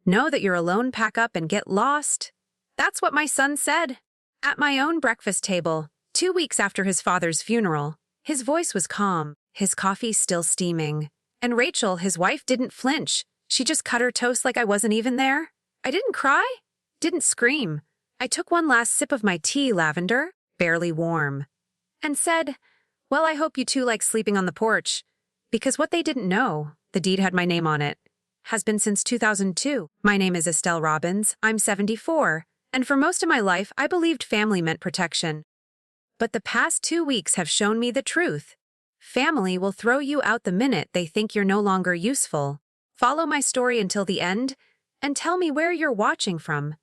Know that you're alone, pack up, and get lost. That's what my son said. At my own breakfast table, 2 weeks after his father's funeral, his voice was calm, his coffee still steaming. And Rachel, his wife, didn't flinch. She just cut her toast like I wasn't even there. I didn't cry, didn't scream. I took one last sip of my tea, lavender, barely warm, and said, "Well, I hope you two like sleeping on the porch." Because what they didn't know, the deed had my name on it, has been since 2002. My name is Estelle Robbins, I'm 74, and for most of my life I believed family meant protection. But the past 2 weeks have shown me the truth. Family will throw you out the minute they think you're no longer useful. Follow my story until the end, and tell me where you're watching from.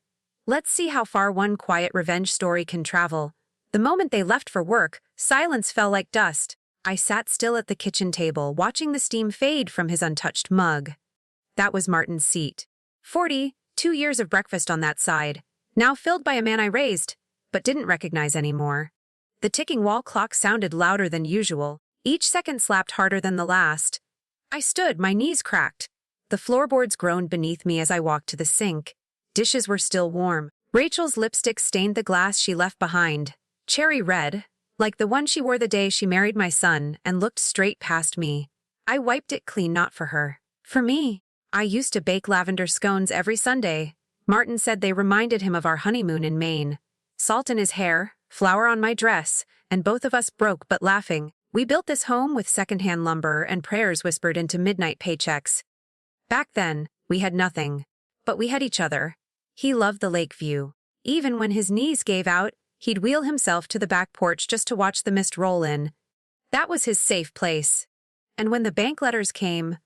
Let's see how far one quiet revenge story can travel. The moment they left for work, silence fell like dust. I sat still at the kitchen table, watching the steam fade from his untouched mug. That was Martin's seat. 40, 2 years of breakfast on that side, now filled by a man I raised, but didn't recognize anymore. The ticking wall clock sounded louder than usual. Each second slapped harder than the last. I stood, my knees cracked. The floorboards groaned beneath me as I walked to the sink. Dishes were still warm. Rachel's lipstick stained the glass she left behind. Cherry red, like the one she wore the day she married my son, and looked straight past me. I wiped it clean, not for her. For me. I used to bake lavender scones every Sunday. Martin said they reminded him of our honeymoon in Maine. Salt in his hair, flour on my dress, and both of us broke but laughing. We built this home with secondhand lumber and prayers whispered into midnight paychecks. Back then, we had nothing. But we had each other. He loved the lake view. Even when his knees gave out, he'd wheel himself to the back porch just to watch the mist roll in. That was his safe place. And when the bank letters came,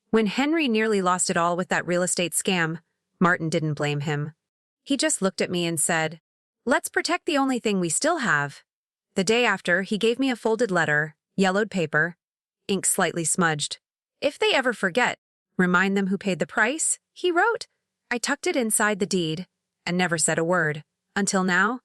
when Henry nearly lost it all with that real estate scam, Martin didn't blame him. He just looked at me and said, "Let's protect the only thing we still have." The day after, he gave me a folded letter, yellowed paper, ink slightly smudged. "If they ever forget, remind them who paid the price," he wrote. I tucked it inside the deed and never said a word. Until now.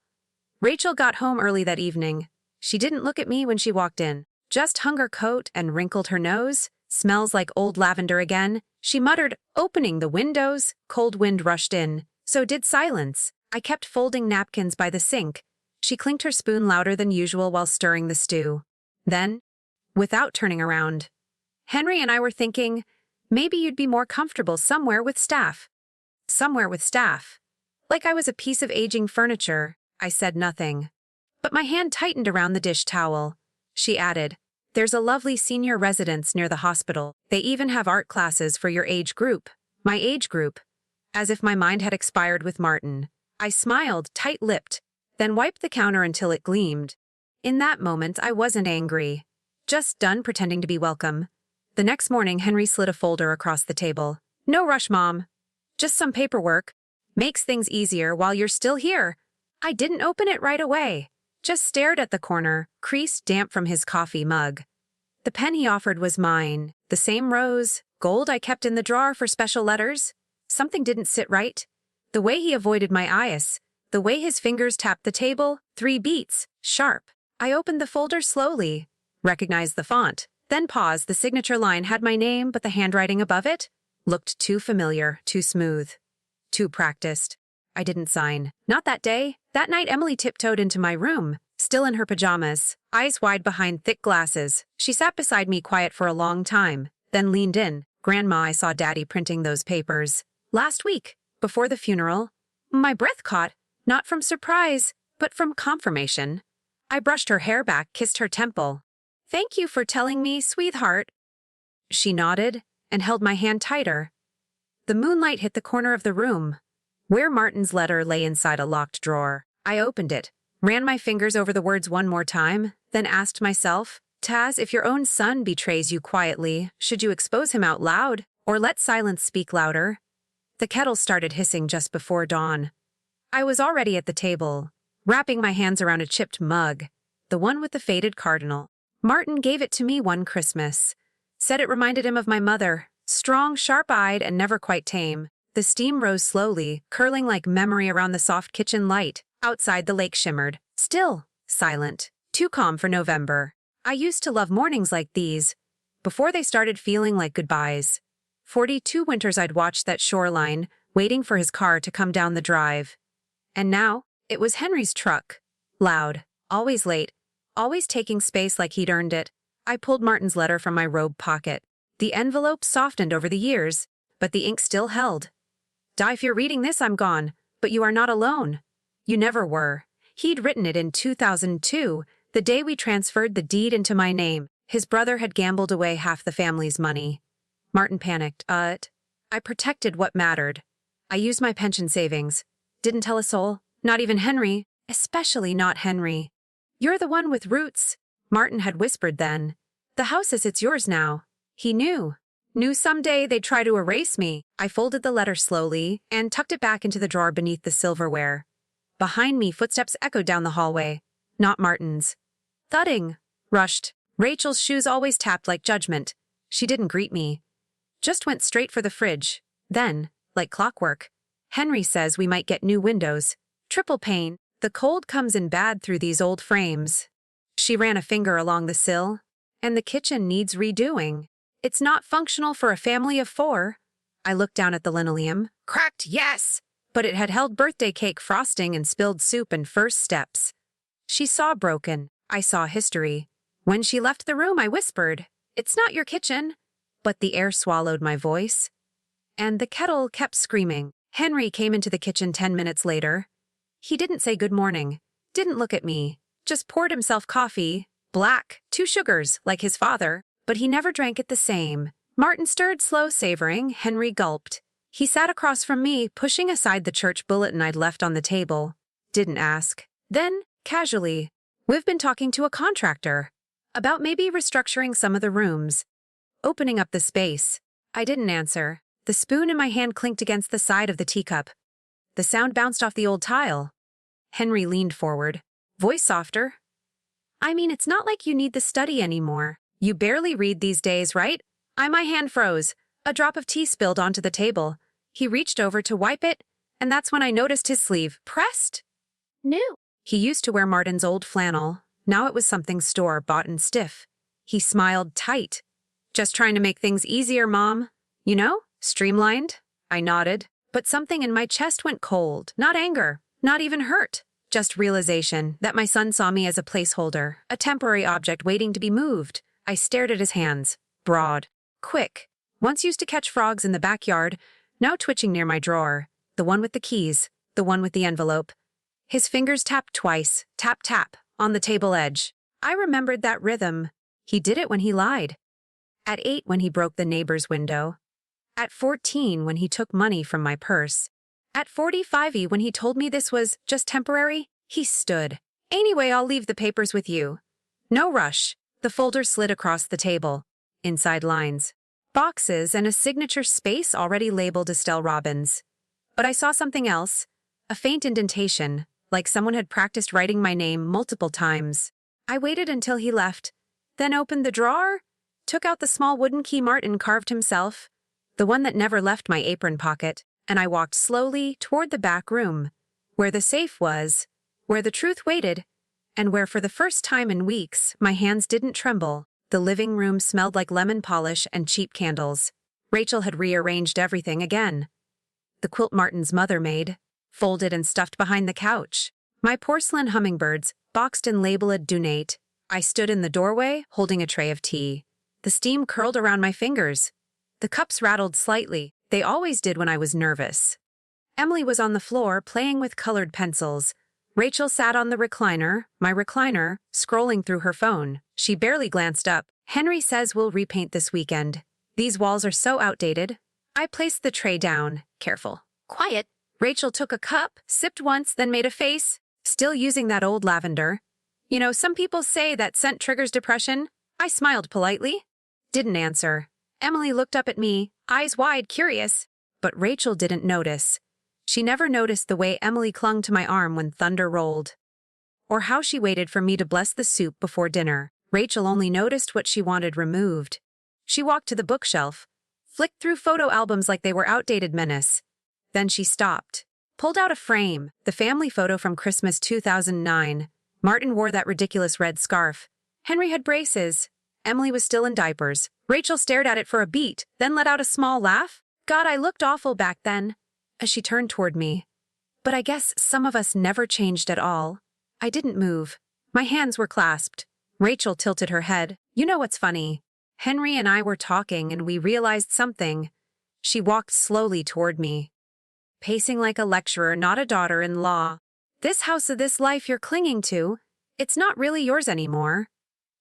Rachel got home early that evening. She didn't look at me when she walked in, just hung her coat and wrinkled her nose. "Smells like old lavender again," she muttered, opening the windows. Cold wind rushed in. So did silence. I kept folding napkins by the sink. She clinked her spoon louder than usual while stirring the stew. Then, without turning around, "Henry and I were thinking, maybe you'd be more comfortable somewhere with staff." Somewhere with staff. Like I was a piece of aging furniture. I said nothing. But my hand tightened around the dish towel. She added, "There's a lovely senior residence near the hospital. They even have art classes for your age group." My age group. As if my mind had expired with Martin. I smiled, tight-lipped, then wiped the counter until it gleamed. In that moment, I wasn't angry. Just done pretending to be welcome. The next morning, Henry slid a folder across the table. "No rush, Mom. Just some paperwork. Makes things easier while you're still here." I didn't open it right away. Just stared at the corner, creased damp from his coffee mug. The pen he offered was mine. The same rose, gold I kept in the drawer for special letters. Something didn't sit right. The way he avoided my eyes. The way his fingers tapped the table, 3 beats, sharp. I opened the folder slowly, recognized the font, then paused. The signature line had my name, but the handwriting above it looked too familiar, too smooth, too practiced. I didn't sign. Not that day. That night, Emily tiptoed into my room, still in her pajamas, eyes wide behind thick glasses. She sat beside me quiet for a long time, then leaned in. "Grandma, I saw Daddy printing those papers. Last week, before the funeral." My breath caught, not from surprise, but from confirmation. I brushed her hair back, kissed her temple. "Thank you for telling me, sweetheart." She nodded and held my hand tighter. The moonlight hit the corner of the room, where Martin's letter lay inside a locked drawer. I opened it, ran my fingers over the words one more time, then asked myself, "Taz, if your own son betrays you quietly, should you expose him out loud, or let silence speak louder?" The kettle started hissing just before dawn. I was already at the table, wrapping my hands around a chipped mug, the one with the faded cardinal. Martin gave it to me one Christmas. Said it reminded him of my mother, strong, sharp-eyed, and never quite tame. The steam rose slowly, curling like memory around the soft kitchen light. Outside, the lake shimmered, still, silent, too calm for November. I used to love mornings like these, before they started feeling like goodbyes. 42 winters I'd watched that shoreline, waiting for his car to come down the drive. And now, it was Henry's truck. Loud, always late, always taking space like he'd earned it. I pulled Martin's letter from my robe pocket. The envelope softened over the years, but the ink still held. "Di, if you're reading this, I'm gone, but you are not alone." You never were. He'd written it in 2002, the day we transferred the deed into my name. His brother had gambled away half the family's money. Martin panicked. I protected what mattered. I used my pension savings. Didn't tell a soul, not even Henry, especially not Henry. "You're the one with roots," Martin had whispered then. "The house it's yours now." He knew. Knew someday they'd try to erase me. I folded the letter slowly and tucked it back into the drawer beneath the silverware. Behind me, footsteps echoed down the hallway. Not Martin's. Thudding. Rushed. Rachel's shoes always tapped like judgment. She didn't greet me. Just went straight for the fridge. Then, like clockwork, "Henry says we might get new windows. Triple pane. The cold comes in bad through these old frames." She ran a finger along the sill. "And the kitchen needs redoing. It's not functional for a family of 4. I looked down at the linoleum. Cracked, yes! But it had held birthday cake frosting and spilled soup and first steps. She saw broken. I saw history. When she left the room, I whispered, "It's not your kitchen." But the air swallowed my voice. And the kettle kept screaming. Henry came into the kitchen 10 minutes later. He didn't say good morning. Didn't look at me. Just poured himself coffee. Black, 2 sugars, like his father. But he never drank it the same. Martin stirred, slow savoring. Henry gulped. He sat across from me, pushing aside the church bulletin I'd left on the table. Didn't ask. Then, casually, "We've been talking to a contractor about maybe restructuring some of the rooms, opening up the space." I didn't answer. The spoon in my hand clinked against the side of the teacup. The sound bounced off the old tile. Henry leaned forward, voice softer. "I mean, it's not like you need the study anymore. You barely read these days, right?" My hand froze. A drop of tea spilled onto the table. He reached over to wipe it, and that's when I noticed his sleeve pressed. New. He used to wear Martin's old flannel. Now it was something store-bought and stiff. He smiled tight. "Just trying to make things easier, Mom. You know, streamlined." I nodded, but something in my chest went cold. Not anger, not even hurt. Just realization that my son saw me as a placeholder, a temporary object waiting to be moved. I stared at his hands. Broad. Quick. Once used to catch frogs in the backyard, now twitching near my drawer. The one with the keys, the one with the envelope. His fingers tapped twice, tap, tap, on the table edge. I remembered that rhythm. He did it when he lied. At 8 when he broke the neighbor's window. At 14 when he took money from my purse. At 45 when he told me this was just temporary. He stood. "Anyway, I'll leave the papers with you." No rush. The folder slid across the table. Inside lines. Boxes and a signature space already labeled Estelle Robbins. But I saw something else. A faint indentation, like someone had practiced writing my name multiple times. I waited until he left, then opened the drawer, took out the small wooden key Martin carved himself, the one that never left my apron pocket, and I walked slowly toward the back room, where the safe was, where the truth waited, and where for the first time in weeks my hands didn't tremble. The living room smelled like lemon polish and cheap candles. Rachel had rearranged everything again. The quilt Martin's mother made, folded and stuffed behind the couch. My porcelain hummingbirds, boxed and labeled Dunate. I stood in the doorway, holding a tray of tea. The steam curled around my fingers. The cups rattled slightly. They always did when I was nervous. Emily was on the floor, playing with colored pencils. Rachel sat on the recliner, my recliner, scrolling through her phone. She barely glanced up. "Henry says we'll repaint this weekend. These walls are so outdated." I placed the tray down. Careful. Quiet. Rachel took a cup, sipped once, then made a face. Still using that old lavender. "You know, some people say that scent triggers depression." I smiled politely. Didn't answer. Emily looked up at me, eyes wide, curious. But Rachel didn't notice. She never noticed the way Emily clung to my arm when thunder rolled. Or how she waited for me to bless the soup before dinner. Rachel only noticed what she wanted removed. She walked to the bookshelf, flicked through photo albums like they were outdated menace. Then she stopped, pulled out a frame, the family photo from Christmas 2009. Martin wore that ridiculous red scarf. Henry had braces. Emily was still in diapers. Rachel stared at it for a beat, then let out a small laugh. God, I looked awful back then. as she turned toward me. But I guess some of us never changed at all. I didn't move. My hands were clasped. Rachel tilted her head. You know what's funny? Henry and I were talking and we realized something. She walked slowly toward me, pacing like a lecturer, not a daughter-in-law. This house of this life you're clinging to, it's not really yours anymore.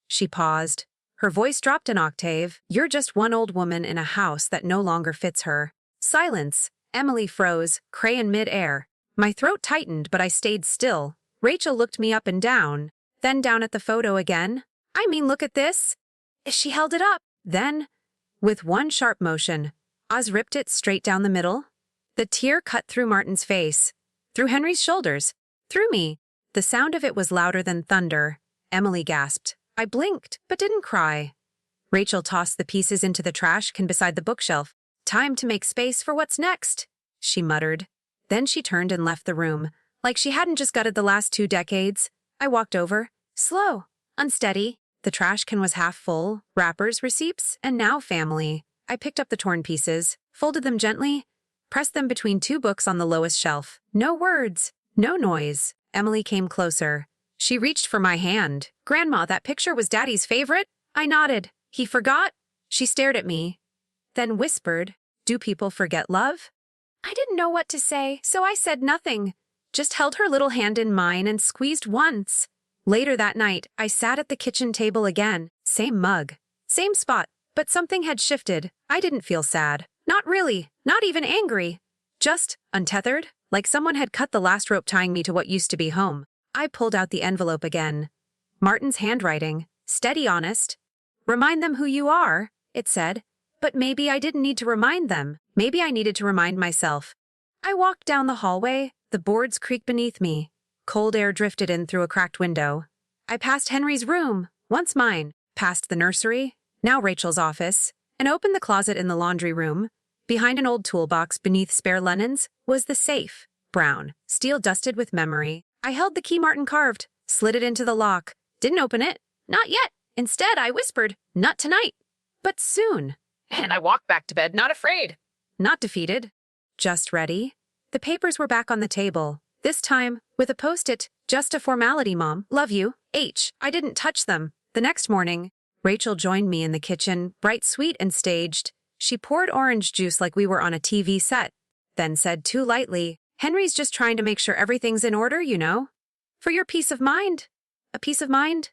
She paused. Her voice dropped an octave. You're just one old woman in a house that no longer fits her. Silence. Emily froze, crayon mid-air. My throat tightened, but I stayed still. Rachel looked me up and down, then down at the photo again. I mean, look at this. She held it up. Then, with one sharp motion, Oz ripped it straight down the middle. The tear cut through Martin's face, through Henry's shoulders, through me. The sound of it was louder than thunder. Emily gasped. I blinked, but didn't cry. Rachel tossed the pieces into the trash can beside the bookshelf. Time to make space for what's next, she muttered. Then she turned and left the room, like she hadn't just gutted the last 2 decades. I walked over, slow, unsteady. The trash can was half full, wrappers, receipts, and now family. I picked up the torn pieces, folded them gently, pressed them between 2 books on the lowest shelf. No words, no noise. Emily came closer. She reached for my hand. Grandma, that picture was Daddy's favorite? I nodded. He forgot? She stared at me, then whispered, do people forget love? I didn't know what to say, so I said nothing. Just held her little hand in mine and squeezed once. Later that night, I sat at the kitchen table again. Same mug, same spot, but something had shifted. I didn't feel sad. Not really, not even angry. Just untethered, like someone had cut the last rope tying me to what used to be home. I pulled out the envelope again. Martin's handwriting, steady, honest. Remind them who you are, it said. But maybe I didn't need to remind them. Maybe I needed to remind myself. I walked down the hallway. The boards creaked beneath me. Cold air drifted in through a cracked window. I passed Henry's room, once mine, past the nursery, now Rachel's office, and opened the closet in the laundry room. Behind an old toolbox beneath spare linens was the safe, brown, steel dusted with memory. I held the key Martin carved, slid it into the lock. Didn't open it. Not yet. Instead, I whispered, not tonight, but soon. And I walked back to bed, not afraid. Not defeated. Just ready. The papers were back on the table. This time, with a post-it, just a formality, Mom. Love you. H. I didn't touch them. The next morning, Rachel joined me in the kitchen, bright, sweet, and staged. She poured orange juice like we were on a TV set, then said too lightly, Henry's just trying to make sure everything's in order, you know. For your peace of mind. A peace of mind?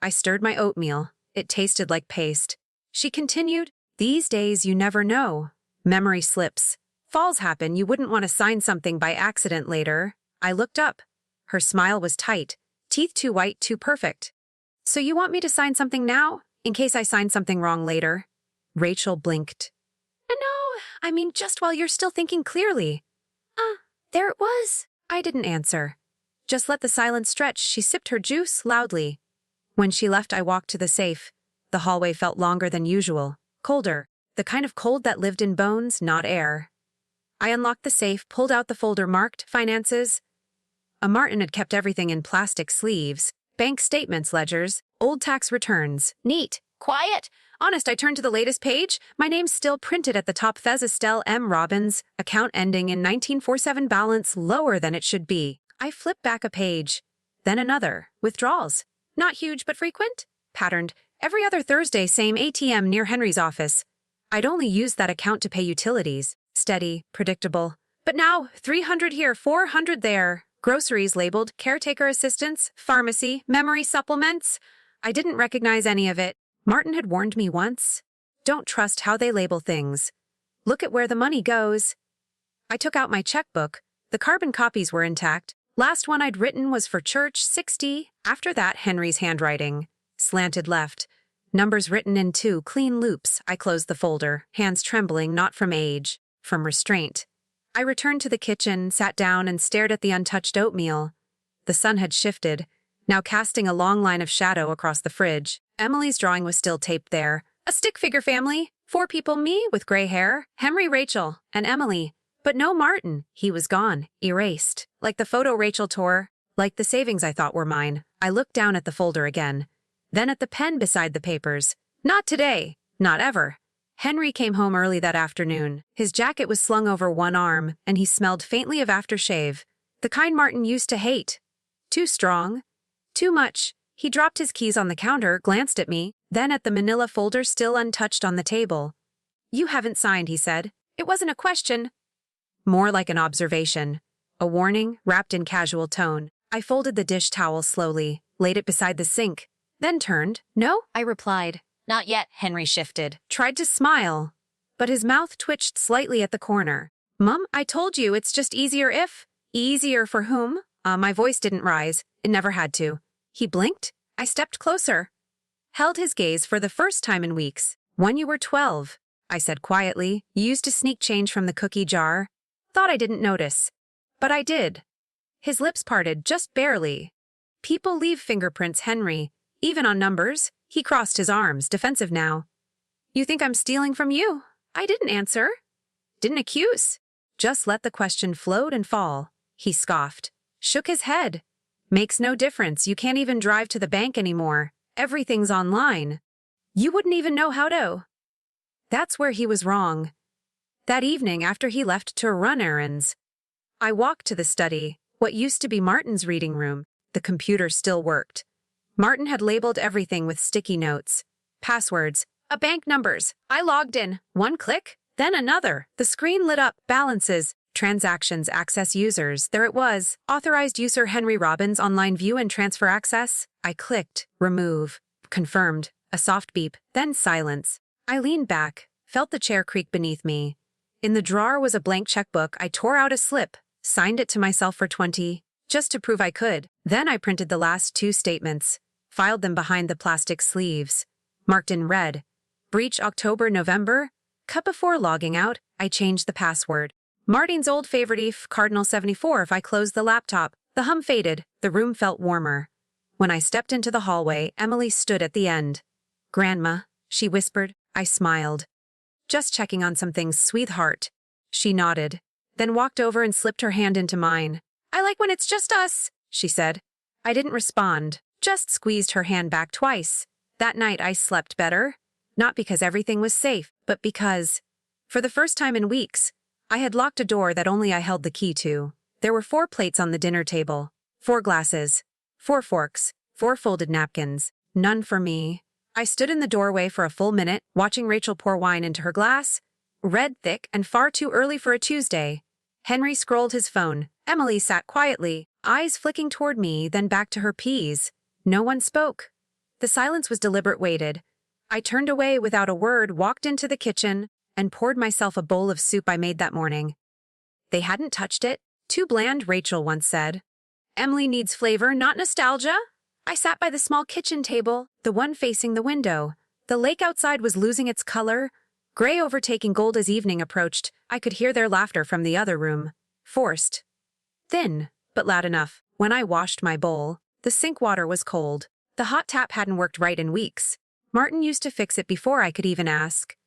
I stirred my oatmeal. It tasted like paste. She continued, these days you never know. Memory slips. Falls happen, you wouldn't want to sign something by accident later. I looked up. Her smile was tight, teeth too white, too perfect. So you want me to sign something now, in case I sign something wrong later? Rachel blinked. No, I mean just while you're still thinking clearly. There it was. I didn't answer. Just let the silence stretch. She sipped her juice loudly. When she left, I walked to the safe. The hallway felt longer than usual, colder, the kind of cold that lived in bones, not air. I unlocked the safe, pulled out the folder marked Finances. Martin had kept everything in plastic sleeves. Bank statements, ledgers, old tax returns. Neat. Quiet. Honest, I turned to the latest page. My name's still printed at the top. Thez Estelle M. Robbins. Account ending in 1947. Balance lower than it should be. I flipped back a page. Then another. Withdrawals. Not huge, but frequent. Patterned. Every other Thursday, same ATM near Henry's office. I'd only used that account to pay utilities. Steady, predictable. But now, 300 here, 400 there. Groceries labeled, caretaker assistance, pharmacy, memory supplements. I didn't recognize any of it. Martin had warned me once. Don't trust how they label things. Look at where the money goes. I took out my checkbook. The carbon copies were intact. Last one I'd written was for church, 60. After that, Henry's handwriting. Slanted left. Numbers written in 2 clean loops. I closed the folder, hands trembling, not from age, from restraint. I returned to the kitchen, sat down, and stared at the untouched oatmeal. The sun had shifted, now casting a long line of shadow across the fridge. Emily's drawing was still taped there. A stick figure family. 4 people, me, with gray hair, Henry, Rachel, and Emily. But no Martin. He was gone, erased. Like the photo Rachel tore, like the savings I thought were mine. I looked down at the folder again, then at the pen beside the papers. Not today. Not ever. Henry came home early that afternoon. His jacket was slung over one arm, and he smelled faintly of aftershave. The kind Martin used to hate. Too strong. Too much. He dropped his keys on the counter, glanced at me, then at the manila folder still untouched on the table. "You haven't signed," he said. "It wasn't a question." More like an observation. A warning, wrapped in casual tone. I folded the dish towel slowly, laid it beside the sink, then turned. "No," I replied. "Not yet," Henry shifted. Tried to smile, but his mouth twitched slightly at the corner. "Mum, I told you it's just easier if." "Easier for whom?" My voice didn't rise. It never had to. He blinked. I stepped closer. Held his gaze for the first time in weeks. "When you were 12, I said quietly. "You used to sneak change from the cookie jar." Thought I didn't notice. But I did. His lips parted just barely. "People leave fingerprints, Henry. Even on numbers." He crossed his arms, defensive now. "You think I'm stealing from you?" I didn't answer. Didn't accuse. Just let the question float and fall. He scoffed. Shook his head. "Makes no difference. You can't even drive to the bank anymore. Everything's online. You wouldn't even know how to." That's where he was wrong. That evening, after he left to run errands, I walked to the study, what used to be Martin's reading room. The computer still worked. Martin had labeled everything with sticky notes. Passwords. Bank numbers. I logged in. One click, then another. The screen lit up. Balances. Transactions, access users. There it was. Authorized user Henry Robbins, online view and transfer access. I clicked. Remove. Confirmed. A soft beep, then silence. I leaned back, felt the chair creak beneath me. In the drawer was a blank checkbook. I tore out a slip, signed it to myself for 20, just to prove I could. Then I printed the last 2 statements, filed them behind the plastic sleeves. Marked in red. Breach October, November. Cut before logging out, I changed the password. Martin's old favorite if Cardinal 74 if I closed the laptop. The hum faded. The room felt warmer. When I stepped into the hallway, Emily stood at the end. "Grandma," she whispered. I smiled. "Just checking on some things, sweetheart." She nodded, then walked over and slipped her hand into mine. "I like when it's just us," she said. I didn't respond, just squeezed her hand back twice. That night I slept better. Not because everything was safe, but because, for the first time in weeks, I had locked a door that only I held the key to. There were 4 plates on the dinner table, 4 glasses, 4 forks, 4 folded napkins. None for me. I stood in the doorway for a full minute, watching Rachel pour wine into her glass. Red, thick, and far too early for a Tuesday. Henry scrolled his phone. Emily sat quietly, eyes flicking toward me, then back to her peas. No one spoke. The silence was deliberate, waited. I turned away without a word, walked into the kitchen, and poured myself a bowl of soup I made that morning. They hadn't touched it. "Too bland," Rachel once said. "Emily needs flavor, not nostalgia." I sat by the small kitchen table, the one facing the window. The lake outside was losing its color, gray overtaking gold as evening approached. I could hear their laughter from the other room. Forced. Thin, but loud enough. When I washed my bowl, the sink water was cold. The hot tap hadn't worked right in weeks. Martin used to fix it before I could even ask.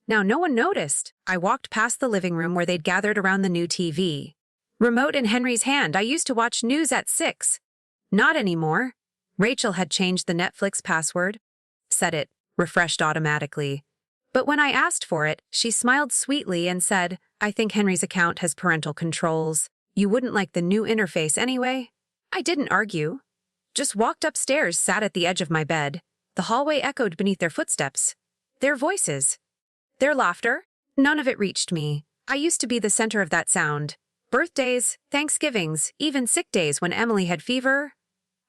Now no one noticed. I walked past the living room where they'd gathered around the new TV. Remote in Henry's hand. I used to watch news at 6. Not anymore. Rachel had changed the Netflix password. Set it, refreshed automatically. But when I asked for it, she smiled sweetly and said, "I think Henry's account has parental controls. You wouldn't like the new interface anyway?" I didn't argue. Just walked upstairs, sat at the edge of my bed. The hallway echoed beneath their footsteps. Their voices. Their laughter. None of it reached me. I used to be the center of that sound. Birthdays, Thanksgivings, even sick days when Emily had fever.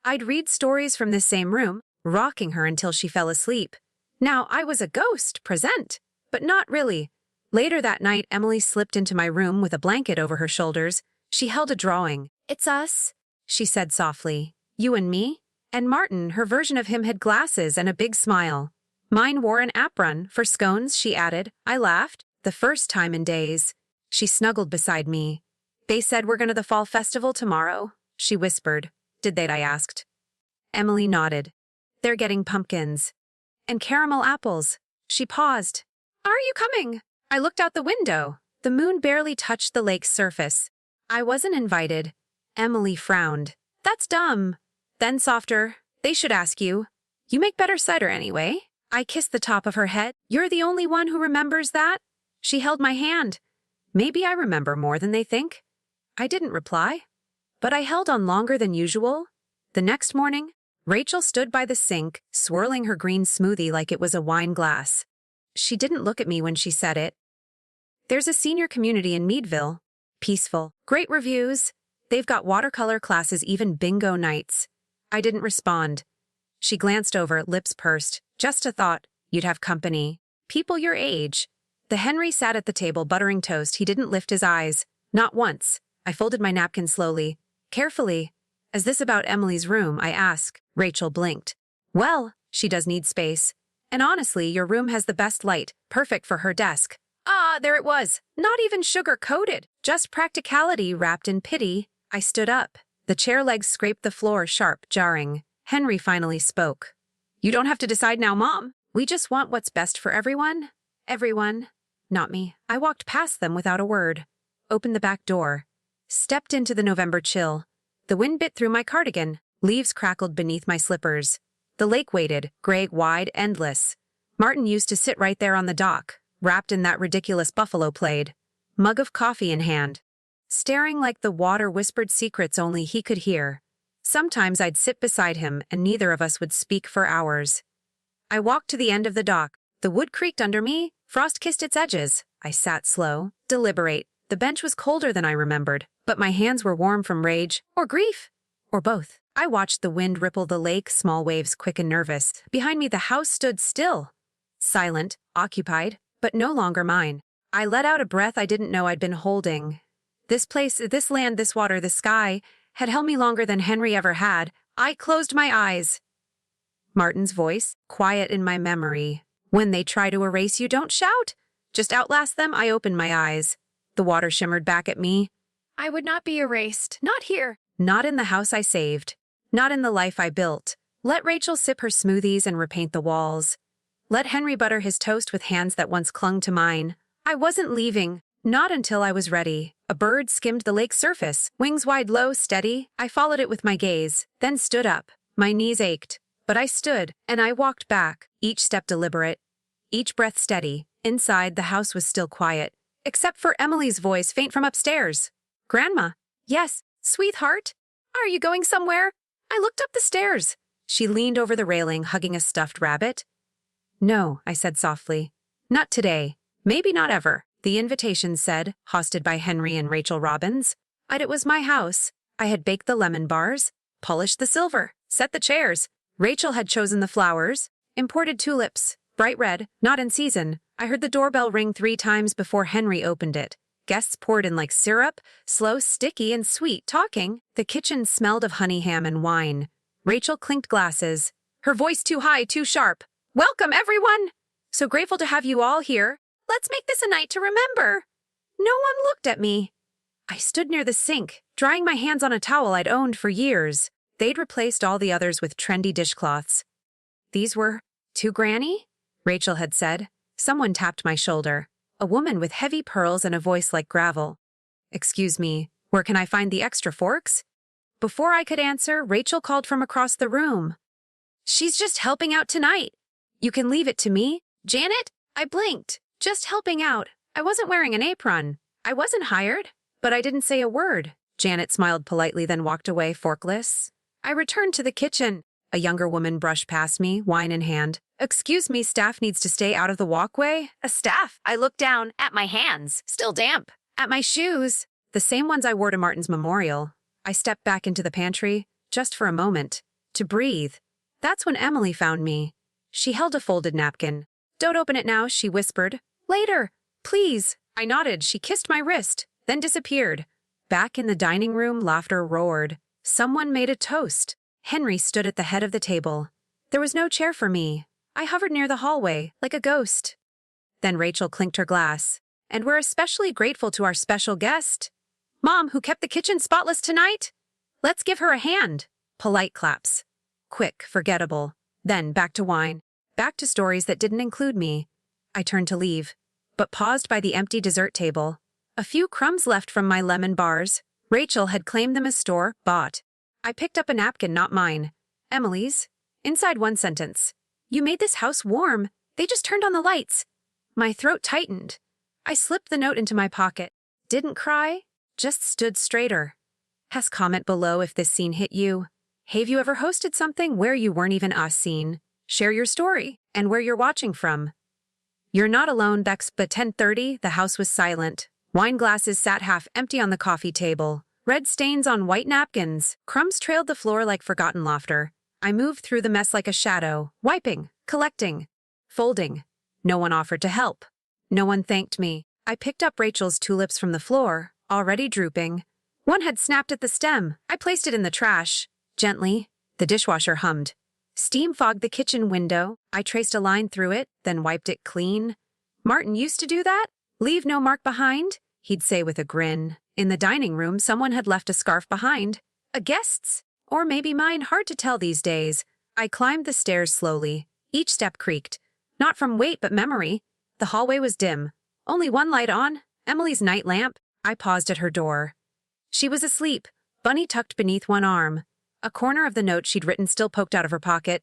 I'd read stories from this same room, rocking her until she fell asleep. Now I was a ghost, present, but not really. Later that night, Emily slipped into my room with a blanket over her shoulders. She held a drawing. "It's us," she said softly. "You and me?" And Martin, her version of him, had glasses and a big smile. Mine wore an apron. "For scones," she added. I laughed. The first time in days. She snuggled beside me. "They said we're going to the fall festival tomorrow," she whispered. "Did they?" I asked. Emily nodded. "They're getting pumpkins. And caramel apples." She paused. "Are you coming?" I looked out the window. The moon barely touched the lake's surface. "I wasn't invited." Emily frowned. "That's dumb." Then softer. "They should ask you. You make better cider anyway." I kissed the top of her head. You're the only one who remembers that? She held my hand. Maybe I remember more than they think. I didn't reply, but I held on longer than usual. The next morning, Rachel stood by the sink, swirling her green smoothie like it was a wine glass. She didn't look at me when she said it. There's a senior community in Meadville. Peaceful. Great reviews. They've got watercolor classes, even bingo nights. I didn't respond. She glanced over, lips pursed. Just a thought. You'd have company. People your age. The Henry sat at the table, buttering toast. He didn't lift his eyes. Not once. I folded my napkin slowly. Carefully. Is this about Emily's room? I asked. Rachel blinked. Well, she does need space. And honestly, your room has the best light. Perfect for her desk. Ah, there it was. Not even sugar-coated. Just practicality wrapped in pity. I stood up. The chair legs scraped the floor, sharp, jarring. Henry finally spoke. You don't have to decide now, Mom. We just want what's best for everyone. Everyone. Not me. I walked past them without a word. Opened the back door. Stepped into the November chill. The wind bit through my cardigan. Leaves crackled beneath my slippers. The lake waited, gray, wide, endless. Martin used to sit right there on the dock, wrapped in that ridiculous buffalo plaid. Mug of coffee in hand. Staring like the water whispered secrets only he could hear. Sometimes I'd sit beside him and neither of us would speak for hours. I walked to the end of the dock. The wood creaked under me. Frost kissed its edges. I sat slow, deliberate. The bench was colder than I remembered, but my hands were warm from rage, or grief, or both. I watched the wind ripple the lake, small waves quick and nervous. Behind me the house stood still. Silent, occupied, but no longer mine. I let out a breath I didn't know I'd been holding. This place, this land, this water, this sky had held me longer than Henry ever had. I closed my eyes. Martin's voice, quiet in my memory. When they try to erase you, don't shout. Just outlast them. I opened my eyes. The water shimmered back at me. I would not be erased. Not here. Not in the house I saved. Not in the life I built. Let Rachel sip her smoothies and repaint the walls. Let Henry butter his toast with hands that once clung to mine. I wasn't leaving. Not until I was ready. A bird skimmed the lake's surface, wings wide, low, steady. I followed it with my gaze, then stood up. My knees ached. But I stood, and I walked back, each step deliberate, each breath steady. Inside, the house was still quiet, except for Emily's voice faint from upstairs. Grandma. Yes, sweetheart. Are you going somewhere? I looked up the stairs. She leaned over the railing, hugging a stuffed rabbit. No, I said softly. Not today. Maybe not ever. The invitation said, hosted by Henry and Rachel Robbins. It was my house. I had baked the lemon bars, polished the silver, set the chairs. Rachel had chosen the flowers, imported tulips, bright red, not in season. I heard the doorbell ring 3 times before Henry opened it. Guests poured in like syrup, slow, sticky, and sweet, talking. The kitchen smelled of honey ham and wine. Rachel clinked glasses, her voice too high, too sharp. Welcome, everyone! So grateful to have you all here. Let's make this a night to remember. No one looked at me. I stood near the sink, drying my hands on a towel I'd owned for years. They'd replaced all the others with trendy dishcloths. These were too granny? Rachel had said. Someone tapped my shoulder. A woman with heavy pearls and a voice like gravel. Excuse me, where can I find the extra forks? Before I could answer, Rachel called from across the room. She's just helping out tonight. You can leave it to me. Janet? I blinked. Just helping out. I wasn't wearing an apron. I wasn't hired. But I didn't say a word. Janet smiled politely, then walked away, forkless. I returned to the kitchen. A younger woman brushed past me, wine in hand. Excuse me, staff needs to stay out of the walkway. A staff? I looked down at my hands, still damp. At my shoes, the same ones I wore to Martin's memorial. I stepped back into the pantry, just for a moment, to breathe. That's when Emily found me. She held a folded napkin. Don't open it now, she whispered. Later, please. I nodded. She kissed my wrist, then disappeared. Back in the dining room, laughter roared. Someone made a toast. Henry stood at the head of the table. There was no chair for me. I hovered near the hallway, like a ghost. Then Rachel clinked her glass. And we're especially grateful to our special guest. Mom, who kept the kitchen spotless tonight? Let's give her a hand. Polite claps. Quick, forgettable. Then back to wine. Back to stories that didn't include me. I turned to leave, but paused by the empty dessert table. A few crumbs left from my lemon bars. Rachel had claimed them as store-bought. I picked up a napkin, not mine. Emily's. Inside one sentence. You made this house warm. They just turned on the lights. My throat tightened. I slipped the note into my pocket. Didn't cry, just stood straighter. Has comment below if this scene hit you. Have you ever hosted something where you weren't even seen? Share your story and where you're watching from. You're not alone, Bex, but 10:30, the house was silent. Wine glasses sat half empty on the coffee table. Red stains on white napkins. Crumbs trailed the floor like forgotten laughter. I moved through the mess like a shadow, wiping, collecting, folding. No one offered to help. No one thanked me. I picked up Rachel's tulips from the floor, already drooping. One had snapped at the stem. I placed it in the trash. Gently, the dishwasher hummed. Steam fogged the kitchen window. I traced a line through it, then wiped it clean. Martin used to do that. Leave no mark behind, he'd say with a grin. In the dining room, someone had left a scarf behind. A guest's? Or maybe mine, hard to tell these days. I climbed the stairs slowly. Each step creaked. Not from weight, but memory. The hallway was dim. Only one light on, Emily's night lamp. I paused at her door. She was asleep, Bunny tucked beneath one arm. A corner of the note she'd written still poked out of her pocket.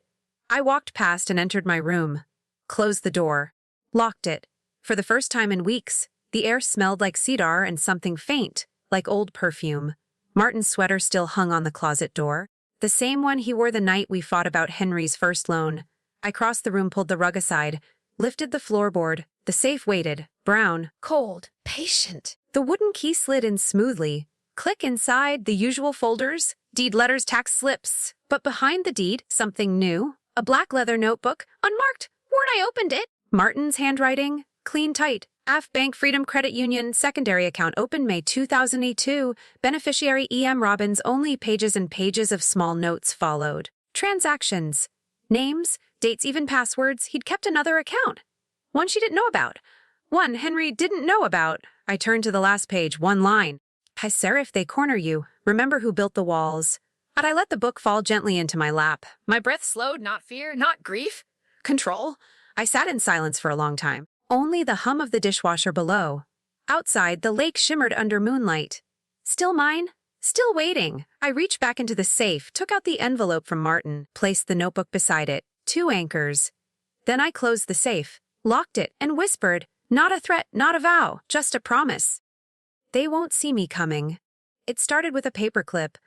I walked past and entered my room. Closed the door. Locked it. For the first time in weeks, the air smelled like cedar and something faint, like old perfume. Martin's sweater still hung on the closet door. The same one he wore the night we fought about Henry's first loan. I crossed the room, pulled the rug aside, lifted the floorboard. The safe waited, brown, cold, patient. The wooden key slid in smoothly. Click inside, the usual folders, deed letters, tax slips. But behind the deed, something new. A black leather notebook, unmarked. Weren't I opened it? Martin's handwriting, clean tight. AF Bank Freedom Credit Union secondary account opened May 2002. Beneficiary E.M. Robbins. Only pages and pages of small notes followed. Transactions. Names, dates, even passwords. He'd kept another account. One she didn't know about. One Henry didn't know about. I turned to the last page, one line. Hi, Sarah, if they corner you, remember who built the walls. But I let the book fall gently into my lap. My breath slowed, not fear, not grief. Control. I sat in silence for a long time. Only the hum of the dishwasher below. Outside, the lake shimmered under moonlight. Still mine? Still waiting. I reached back into the safe, took out the envelope from Martin, placed the notebook beside it. 2 anchors. Then I closed the safe, locked it, and whispered, not a threat, not a vow, just a promise. They won't see me coming. It started with a paperclip.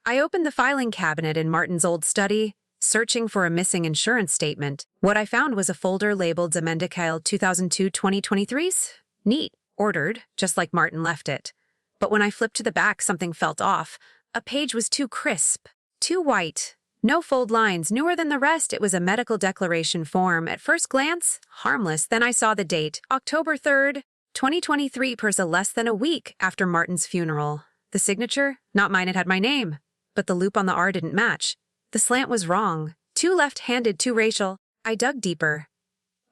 I opened the filing cabinet in Martin's old study, searching for a missing insurance statement. What I found was a folder labeled Zemendikile 2002-2023's. Neat, ordered, just like Martin left it. But when I flipped to the back, something felt off. A page was too crisp, too white. No fold lines, newer than the rest. It was a medical declaration form. At first glance, harmless. Then I saw the date, October 3rd, 2023, less than a week after Martin's funeral. The signature, not mine, it had my name. But the loop on the R didn't match. The slant was wrong. 2 left-handed, 2 racial. I dug deeper.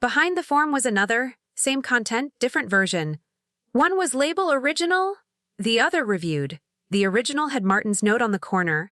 Behind the form was another, same content, different version. One was label original, the other reviewed. The original had Martin's note on the corner.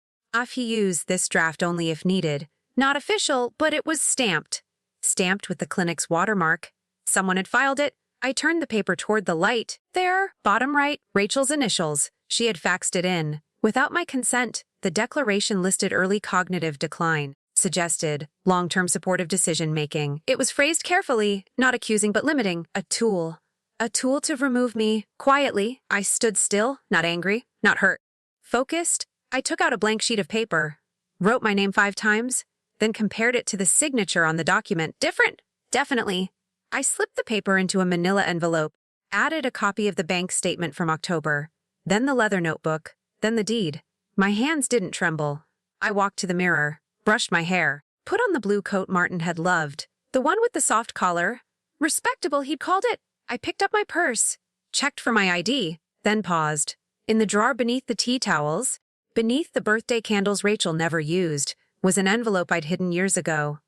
He used this draft only if needed. Not official, but it was stamped. Stamped with the clinic's watermark. Someone had filed it. I turned the paper toward the light. There, bottom right, Rachel's initials. She had faxed it in. Without my consent, the declaration listed early cognitive decline, suggested long-term supportive decision-making. It was phrased carefully, not accusing but limiting. A tool. A tool to remove me. Quietly, I stood still, not angry, not hurt. Focused, I took out a blank sheet of paper, wrote my name 5 times, then compared it to the signature on the document. Different? Definitely. I slipped the paper into a manila envelope, added a copy of the bank statement from October, then the leather notebook, then the deed. My hands didn't tremble. I walked to the mirror, brushed my hair, put on the blue coat Martin had loved, the one with the soft collar. Respectable, he'd called it. I picked up my purse, checked for my ID, then paused. In the drawer beneath the tea towels, beneath the birthday candles Rachel never used, was an envelope I'd hidden years ago.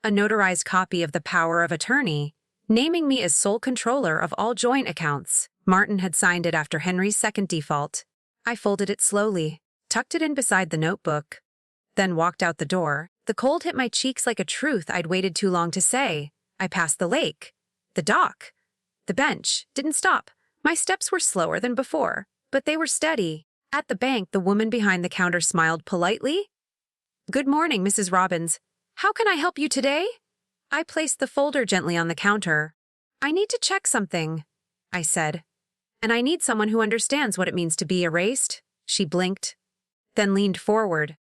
A notarized copy of the power of attorney, naming me as sole controller of all joint accounts. Martin had signed it after Henry's second default. I folded it slowly, tucked it in beside the notebook, then walked out the door. The cold hit my cheeks like a truth I'd waited too long to say. I passed the lake, the dock, the bench, didn't stop. My steps were slower than before, but they were steady. At the bank, the woman behind the counter smiled politely. Good morning, Mrs. Robbins. How can I help you today? I placed the folder gently on the counter. I need to check something, I said. And I need someone who understands what it means to be erased. She blinked, then leaned forward.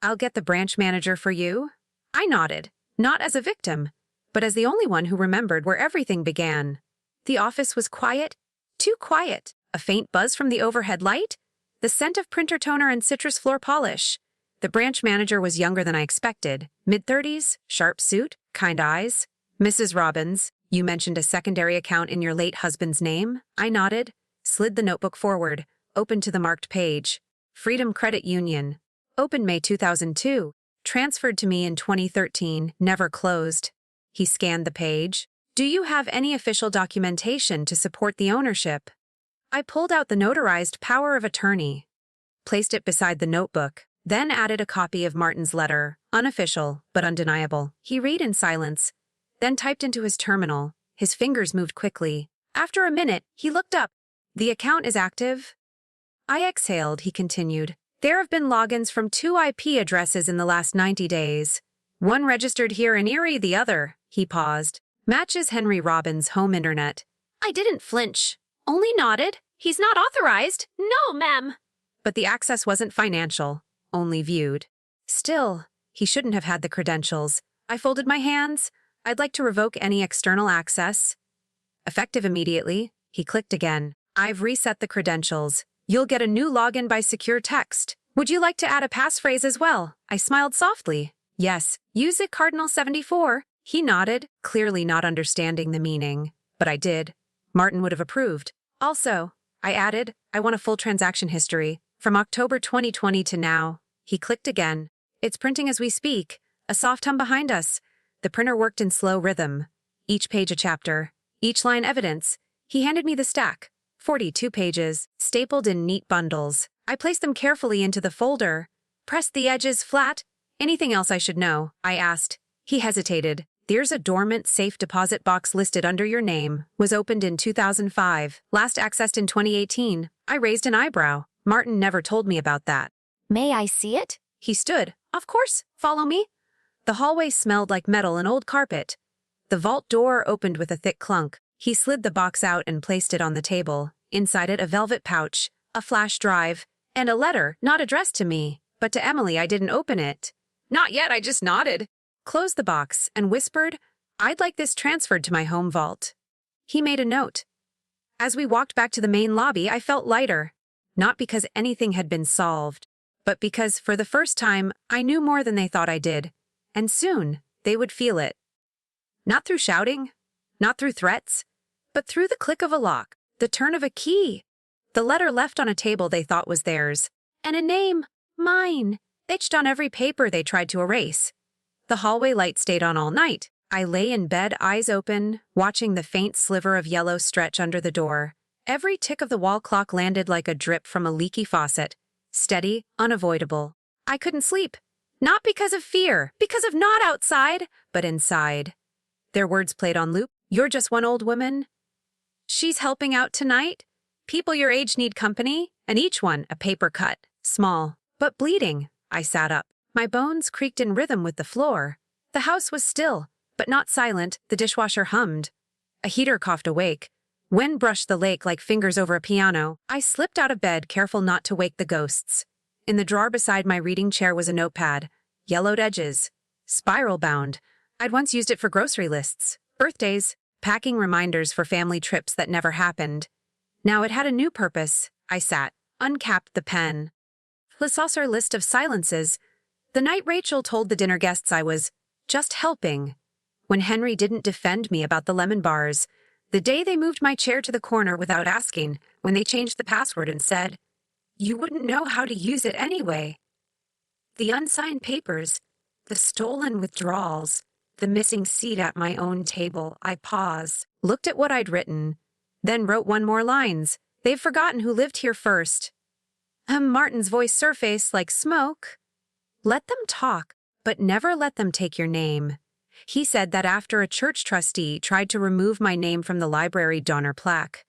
I'll get the branch manager for you. I nodded, not as a victim, but as the only one who remembered where everything began. The office was quiet, too quiet. A faint buzz from the overhead light, the scent of printer toner and citrus floor polish. The branch manager was younger than I expected, mid-30s, sharp suit, kind eyes. Mrs. Robbins, you mentioned a secondary account in your late husband's name? I nodded, slid the notebook forward, opened to the marked page. Freedom Credit Union. Opened May 2002. Transferred to me in 2013, never closed. He scanned the page. Do you have any official documentation to support the ownership? I pulled out the notarized power of attorney, placed it beside the notebook, then added a copy of Martin's letter, unofficial but undeniable. He read in silence, then typed into his terminal. His fingers moved quickly. After a minute, he looked up. The account is active? I exhaled, he continued. There have been logins from 2 IP addresses in the last 90 days. One registered here in Erie, the other, he paused, matches Henry Robbins' home internet. I didn't flinch, only nodded. He's not authorized. No, ma'am. But the access wasn't financial, only viewed. Still, he shouldn't have had the credentials. I folded my hands. I'd like to revoke any external access. Effective immediately, he clicked again. I've reset the credentials. You'll get a new login by secure text. Would you like to add a passphrase as well? I smiled softly. Yes, use it Cardinal 74. He nodded, clearly not understanding the meaning. But I did. Martin would have approved. Also, I added, I want a full transaction history. From October 2020 to now. He clicked again. It's printing as we speak. A soft hum behind us. The printer worked in slow rhythm. Each page a chapter. Each line evidence. He handed me the stack. 42 pages, stapled in neat bundles. I placed them carefully into the folder. Pressed the edges flat. Anything else I should know? I asked. He hesitated. There's a dormant safe deposit box listed under your name. Was opened in 2005. Last accessed in 2018. I raised an eyebrow. Martin never told me about that. May I see it? He stood. Of course. Follow me. The hallway smelled like metal and old carpet. The vault door opened with a thick clunk. He slid the box out and placed it on the table. Inside it, a velvet pouch, a flash drive, and a letter not addressed to me, but to Emily. I didn't open it. Not yet, I just nodded. Closed the box and whispered, I'd like this transferred to my home vault. He made a note. As we walked back to the main lobby, I felt lighter. Not because anything had been solved, but because, for the first time, I knew more than they thought I did. And soon, they would feel it. Not through shouting, not through threats, but through the click of a lock, the turn of a key, the letter left on a table they thought was theirs, and a name, mine, etched on every paper they tried to erase. The hallway light stayed on all night. I lay in bed, eyes open, watching the faint sliver of yellow stretch under the door. Every tick of the wall clock landed like a drip from a leaky faucet. Steady, unavoidable. I couldn't sleep. Not because of fear, because of not outside, but inside. Their words played on loop. You're just one old woman. She's helping out tonight. People your age need company, and each one a paper cut. Small, but bleeding. I sat up. My bones creaked in rhythm with the floor. The house was still, but not silent. The dishwasher hummed. A heater coughed awake. Wind brushed the lake like fingers over a piano. I slipped out of bed, careful not to wake the ghosts. In the drawer beside my reading chair was a notepad. Yellowed edges. Spiral-bound. I'd once used it for grocery lists, birthdays, packing reminders for family trips that never happened. Now it had a new purpose. I sat, uncapped the pen. The saucer list of silences. The night Rachel told the dinner guests I was just helping. When Henry didn't defend me about the lemon bars. The day they moved my chair to the corner without asking. When they changed the password and said, you wouldn't know how to use it anyway. The unsigned papers. The stolen withdrawals. The missing seat at my own table. I paused, looked at what I'd written, then wrote one more lines. They've forgotten who lived here first. Martin's voice surfaced like smoke. Let them talk, but never let them take your name. He said that after a church trustee tried to remove my name from the library donor plaque.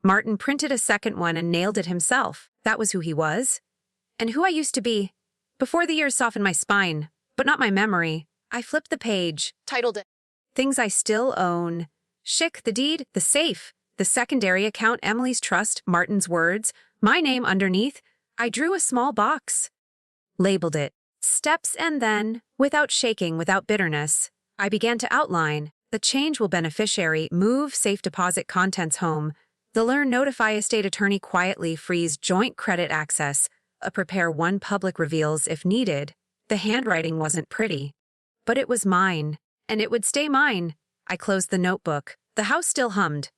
Martin printed a second one and nailed it himself. That was who he was. And who I used to be. Before the years softened my spine, but not my memory. I flipped the page. Titled it. Things I still own. Schick, the deed, the safe, the secondary account, Emily's trust, Martin's words, my name underneath. I drew a small box. Labeled it. Steps, and then, without shaking, without bitterness, I began to outline. The change will beneficiary, move safe deposit contents home. The learn notify estate attorney quietly freeze joint credit access. Prepare one public reveals if needed. The handwriting wasn't pretty. But it was mine, and it would stay mine. I closed the notebook. The house still hummed.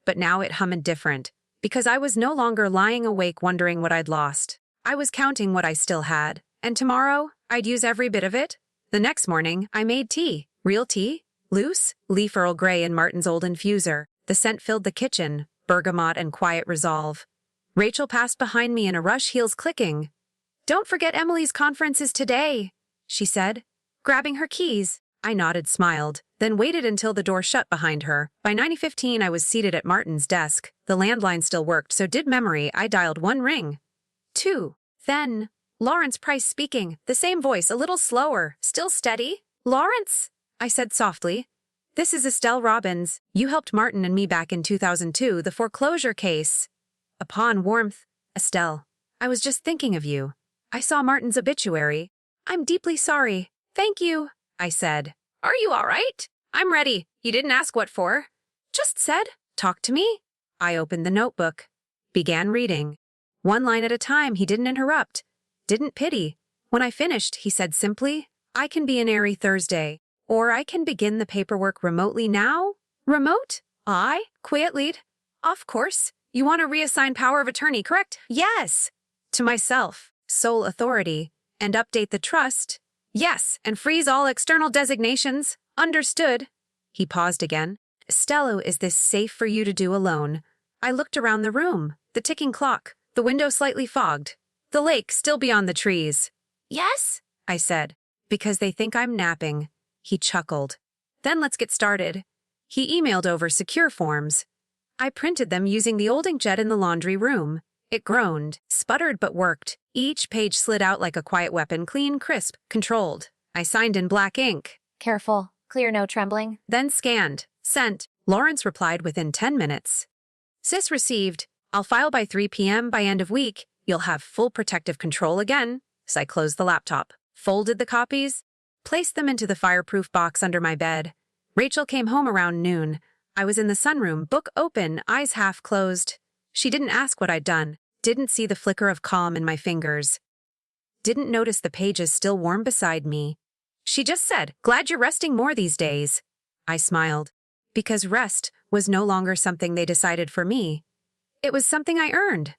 But now it hummed different, because I was no longer lying awake wondering what I'd lost. I was counting what I still had, and tomorrow, I'd use every bit of it. The next morning, I made tea. Real tea? Loose? Leaf Earl Grey in Martin's old infuser. The scent filled the kitchen, bergamot and quiet resolve. Rachel passed behind me in a rush, heels clicking. "Don't forget Emily's conference is today," she said, grabbing her keys. I nodded, smiled, then waited until the door shut behind her. By 9:15, I was seated at Martin's desk. The landline still worked, so did memory. I dialed one ring. Two. Then, Lawrence Price speaking, the same voice, a little slower, still steady. "Lawrence," I said softly. "This is Estelle Robbins. You helped Martin and me back in 2002, the foreclosure case." Upon warmth, "Estelle, I was just thinking of you. I saw Martin's obituary. I'm deeply sorry." "Thank you," I said. "Are you all right?" "I'm ready. You didn't ask what for." "Just said, talk to me." I opened the notebook. Began reading. One line at a time, he didn't interrupt. Didn't pity. When I finished, he said simply, "I can be an airy Thursday, or I can begin the paperwork remotely now." "Remote?" I quietly. "Of course. You want to reassign power of attorney, correct?" "Yes." "To myself, sole authority, and update the trust." "Yes, and freeze all external designations." "Understood." He paused again. "Estelle, is this safe for you to do alone?" I looked around the room, the ticking clock, the window slightly fogged, the lake still beyond the trees. "Yes," I said, "because they think I'm napping." He chuckled. "Then let's get started." He emailed over secure forms. I printed them using the old inkjet in the laundry room. It groaned, sputtered but worked. Each page slid out like a quiet weapon, clean, crisp, controlled. I signed in black ink. Careful. Clear, no trembling. Then scanned. Sent. Lawrence replied within 10 minutes. "Sis received. I'll file by 3 p.m. by end of week. You'll have full protective control again." So I closed the laptop, folded the copies, placed them into the fireproof box under my bed. Rachel came home around noon. I was in the sunroom, book open, eyes half closed. She didn't ask what I'd done, didn't see the flicker of calm in my fingers, didn't notice the pages still warm beside me. She just said, "Glad you're resting more these days." I smiled, because rest was no longer something they decided for me. It was something I earned.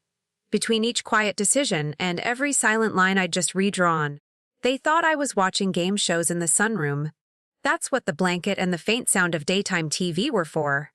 Between each quiet decision and every silent line I'd just redrawn, they thought I was watching game shows in the sunroom. That's what the blanket and the faint sound of daytime TV were for.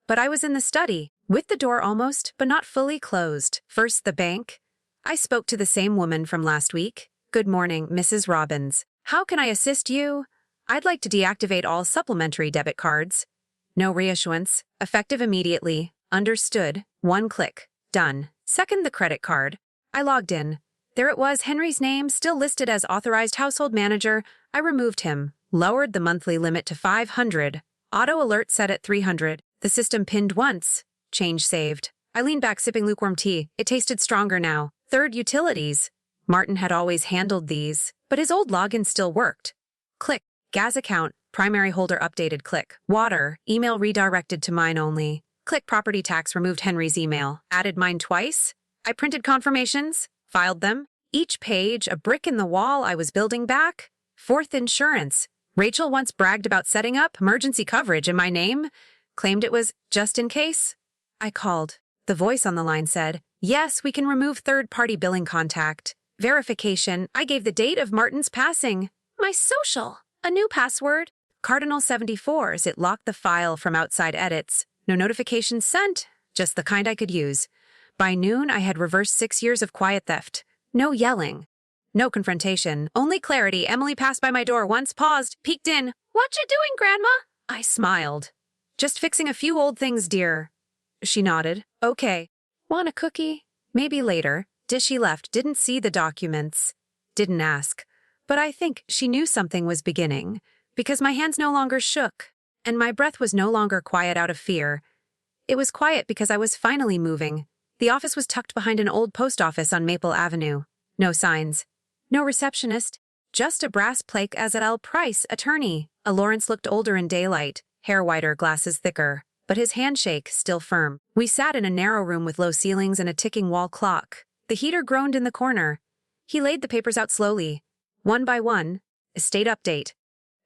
But I was in the study, with the door almost, but not fully closed. First, the bank. I spoke to the same woman from last week. "Good morning, Mrs. Robbins. How can I assist you?" "I'd like to deactivate all supplementary debit cards." "No reissuance. Effective immediately." "Understood." One click. Done. Second, the credit card. I logged in. There it was, Henry's name, still listed as authorized household manager. I removed him, lowered the monthly limit to $500. Auto alert set at $300. The system pinned once. Change saved. I leaned back, sipping lukewarm tea. It tasted stronger now. Third, utilities. Martin had always handled these, but his old login still worked. Click. Gas account. Primary holder updated. Click. Water. Email redirected to mine only. Click. Property tax. Removed Henry's email. Added mine twice. I printed confirmations. Filed them. Each page, a brick in the wall I was building back. Fourth, insurance. Rachel once bragged about setting up emergency coverage in my name. Claimed it was just in case. I called. The voice on the line said, "Yes, we can remove third-party billing contact." Verification. I gave the date of Martin's passing. My social. A new password. Cardinal 74s. It locked the file from outside edits. No notifications sent. Just the kind I could use. By noon, I had reversed 6 years of quiet theft. No yelling. No confrontation. Only clarity. Emily passed by my door once, paused, peeked in. "What you doing, Grandma?" I smiled. "Just fixing a few old things, dear." She nodded. "Okay. Want a cookie?" "Maybe later." She left, didn't see the documents. Didn't ask. But I think she knew something was beginning. Because my hands no longer shook, and my breath was no longer quiet out of fear. It was quiet because I was finally moving. The office was tucked behind an old post office on Maple Avenue. No signs. No receptionist. Just a brass plaque as L. Price, attorney. Lawrence looked older in daylight, hair whiter, glasses thicker, but his handshake still firm. We sat in a narrow room with low ceilings and a ticking wall clock. The heater groaned in the corner. He laid the papers out slowly. One by one. Estate update.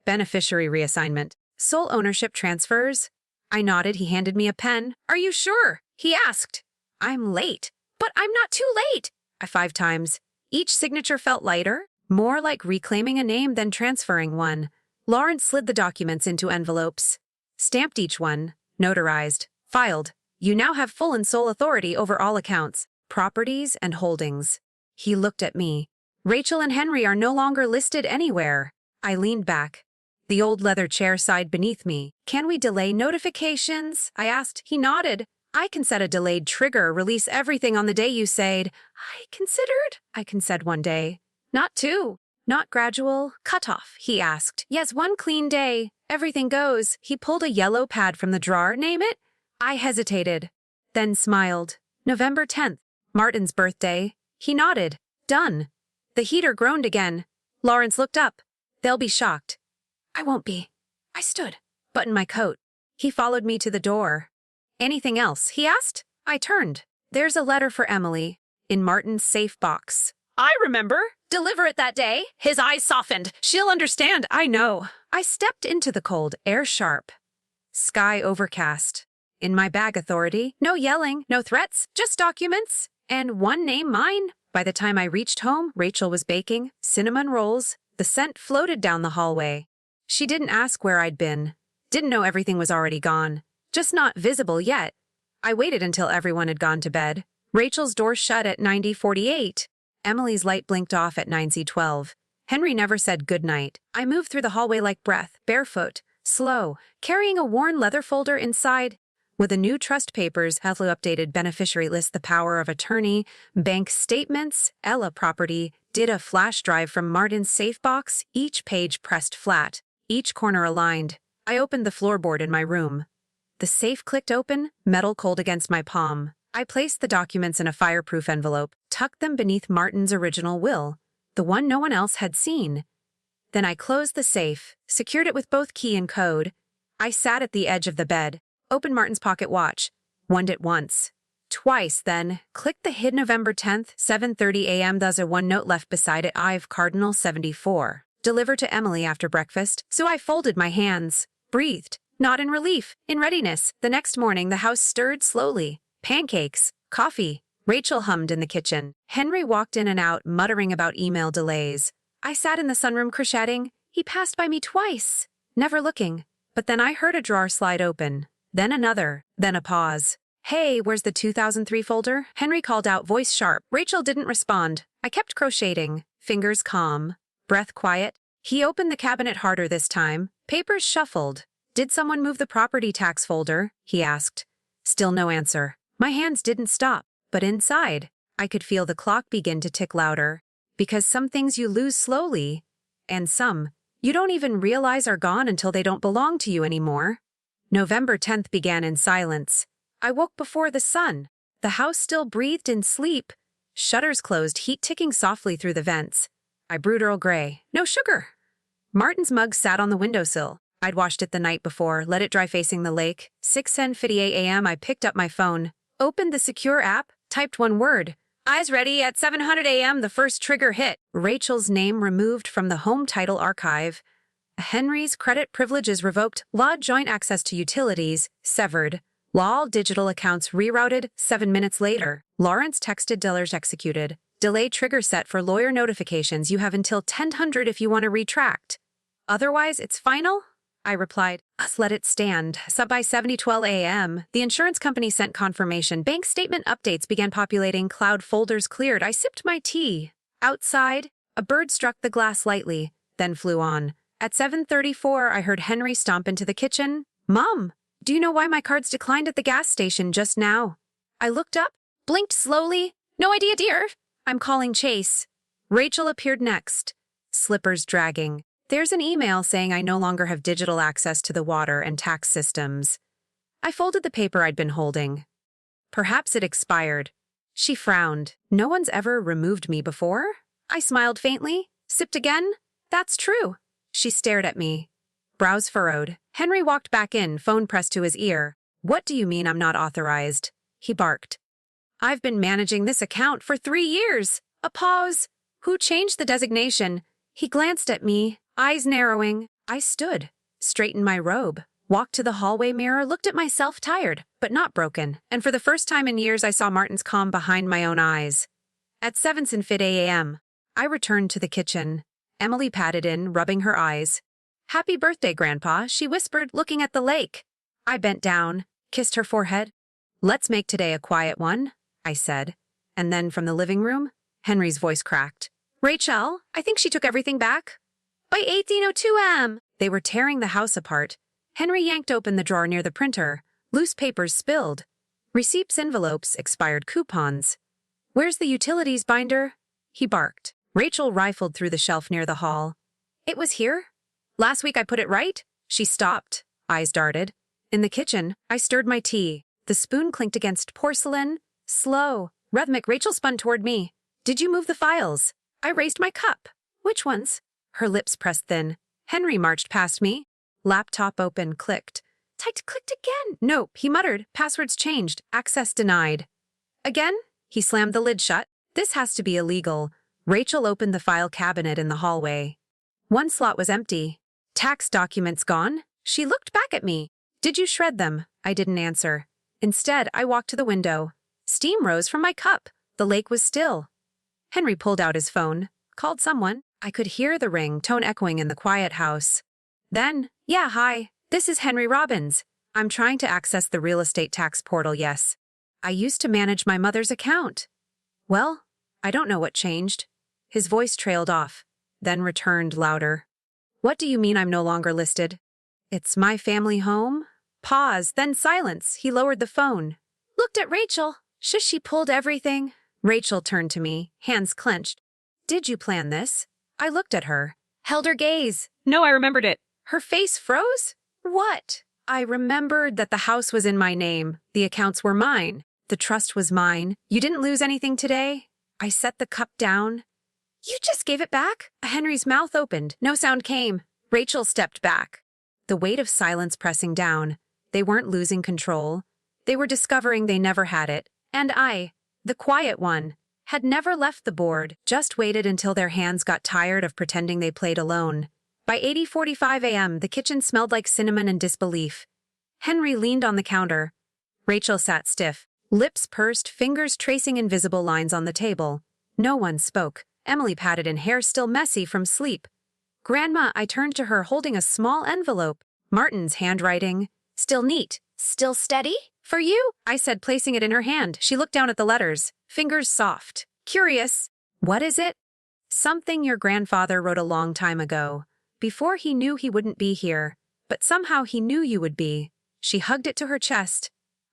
Beneficiary reassignment. Sole ownership transfers. I nodded. He handed me a pen. Are you sure? He asked. I'm late. But I'm not too late. 5 times. Each signature felt lighter, more like reclaiming a name than transferring one. Lawrence slid the documents into envelopes. Stamped each one. Notarized. Filed. You now have full and sole authority over all accounts, properties, and holdings. He looked at me. Rachel and Henry are no longer listed anywhere. I leaned back. The old leather chair sighed beneath me. Can we delay notifications? I asked. He nodded. I can set a delayed trigger, release everything on the day you said. I can said one day. Not 2. Not gradual. Cutoff, he asked. Yes, 1 clean day. Everything goes. He pulled a yellow pad from the drawer. Name it? I hesitated, then smiled. November 10th. Martin's birthday. He nodded. Done. The heater groaned again. Lawrence looked up. They'll be shocked. I won't be. I stood, buttoned my coat. He followed me to the door. Anything else? He asked. I turned. There's a letter for Emily, in Martin's safe box. I remember. Deliver it that day. His eyes softened. She'll understand. I know. I stepped into the cold, air sharp. Sky overcast. In my bag, authority. No yelling, no threats, just documents. And one name, mine. By the time I reached home, Rachel was baking cinnamon rolls. The scent floated down the hallway. She didn't ask where I'd been. Didn't know everything was already gone. Just not visible yet. I waited until everyone had gone to bed. Rachel's door shut at 90:48. Emily's light blinked off at 9:12. Henry never said goodnight. I moved through the hallway like breath, barefoot, slow, carrying a worn leather folder inside. With the new trust papers, heavily updated beneficiary list, the power of attorney, bank statements, Ella property, did a flash drive from Martin's safe box, each page pressed flat, each corner aligned. I opened the floorboard in my room. The safe clicked open, metal cold against my palm. I placed the documents in a fireproof envelope, tucked them beneath Martin's original will, the one no one else had seen. Then I closed the safe, secured it with both key and code. I sat at the edge of the bed, opened Martin's pocket watch, wound it once, twice, then clicked the hid November 10th, 7:30 a.m. There's a one note left beside it. I've Cardinal 74. Delivered to Emily after breakfast, so I folded my hands, breathed, not in relief, in readiness. The next morning, the house stirred slowly. Pancakes, coffee. Rachel hummed in the kitchen. Henry walked in and out, muttering about email delays. I sat in the sunroom crocheting. He passed by me twice, never looking. But then I heard a drawer slide open. Then another, then a pause. Hey, where's the 2003 folder? Henry called out, voice sharp. Rachel didn't respond. I kept crocheting, fingers calm, breath quiet. He opened the cabinet harder this time. Papers shuffled. Did someone move the property tax folder? He asked. Still no answer. My hands didn't stop, but inside, I could feel the clock begin to tick louder. Because some things you lose slowly, and some you don't even realize are gone until they don't belong to you anymore. November 10th began in silence. I woke before the sun. The house still breathed in sleep. Shutters closed, heat ticking softly through the vents. I brewed Earl Grey. No sugar. Martin's mug sat on the windowsill. I'd washed it the night before, let it dry facing the lake. 6:58 a.m. I picked up my phone, opened the secure app, typed one word. Eyes ready. At 7:00 a.m. the first trigger hit. Rachel's name removed from the home title archive. Henry's credit privileges revoked. Law joint access to utilities severed. Law digital accounts rerouted. 7 minutes later, Lawrence texted Dillers executed. Delay trigger set for lawyer notifications. You have until 10:00 if you want to retract. Otherwise, it's final? I replied. Us let it stand. Sub by 7:12 a.m. The insurance company sent confirmation. Bank statement updates began populating. Cloud folders cleared. I sipped my tea. Outside, a bird struck the glass lightly, then flew on. At 7:34, I heard Henry stomp into the kitchen. Mom, do you know why my cards declined at the gas station just now? I looked up, blinked slowly. No idea, dear. I'm calling Chase. Rachel appeared next, slippers dragging. There's an email saying I no longer have digital access to the water and tax systems. I folded the paper I'd been holding. Perhaps it expired. She frowned. No one's ever removed me before? I smiled faintly, sipped again. That's true. She stared at me. Brows furrowed. Henry walked back in, phone pressed to his ear. What do you mean I'm not authorized? He barked. I've been managing this account for 3 years. A pause. Who changed the designation? He glanced at me, eyes narrowing. I stood, straightened my robe, walked to the hallway mirror, looked at myself tired, but not broken, and for the first time in years I saw Martin's calm behind my own eyes. At 7:50 a.m., I returned to the kitchen. Emily patted in, rubbing her eyes. Happy birthday, Grandpa, she whispered, looking at the lake. I bent down, kissed her forehead. Let's make today a quiet one, I said. And then from the living room, Henry's voice cracked. Rachel, I think she took everything back. By 18:02 a.m. They were tearing the house apart. Henry yanked open the drawer near the printer. Loose papers spilled. Receipts, envelopes, expired coupons. Where's the utilities binder? He barked. Rachel rifled through the shelf near the hall. It was here? Last week I put it right? She stopped. Eyes darted. In the kitchen, I stirred my tea. The spoon clinked against porcelain. Slow, rhythmic. Rachel spun toward me. Did you move the files? I raised my cup. Which ones? Her lips pressed thin. Henry marched past me. Laptop open, clicked. Typed, clicked again. Nope, he muttered. Passwords changed. Access denied. Again? He slammed the lid shut. This has to be illegal. Rachel opened the file cabinet in the hallway. One slot was empty. Tax documents gone? She looked back at me. Did you shred them? I didn't answer. Instead, I walked to the window. Steam rose from my cup. The lake was still. Henry pulled out his phone, called someone. I could hear the ring, tone echoing in the quiet house. Then, yeah, hi, this is Henry Robbins. I'm trying to access the real estate tax portal, yes. I used to manage my mother's account. Well, I don't know what changed. His voice trailed off, then returned louder. What do you mean I'm no longer listed? It's my family home? Pause, then silence. He lowered the phone. Looked at Rachel. Shush, she pulled everything. Rachel turned to me, hands clenched. Did you plan this? I looked at her, held her gaze. No, I remembered it. Her face froze? What? I remembered that the house was in my name. The accounts were mine. The trust was mine. You didn't lose anything today? I set the cup down. You just gave it back? Henry's mouth opened. No sound came. Rachel stepped back. The weight of silence pressing down. They weren't losing control. They were discovering they never had it. And I, the quiet one, had never left the board, just waited until their hands got tired of pretending they played alone. By 8:45 a.m., the kitchen smelled like cinnamon and disbelief. Henry leaned on the counter. Rachel sat stiff, lips pursed, fingers tracing invisible lines on the table. No one spoke. Emily patted in, hair still messy from sleep. Grandma, I turned to her, holding a small envelope. Martin's handwriting. Still neat. Still steady? For you? I said, placing it in her hand. She looked down at the letters, fingers soft. Curious. What is it? Something your grandfather wrote a long time ago. Before he knew he wouldn't be here. But somehow he knew you would be. She hugged it to her chest.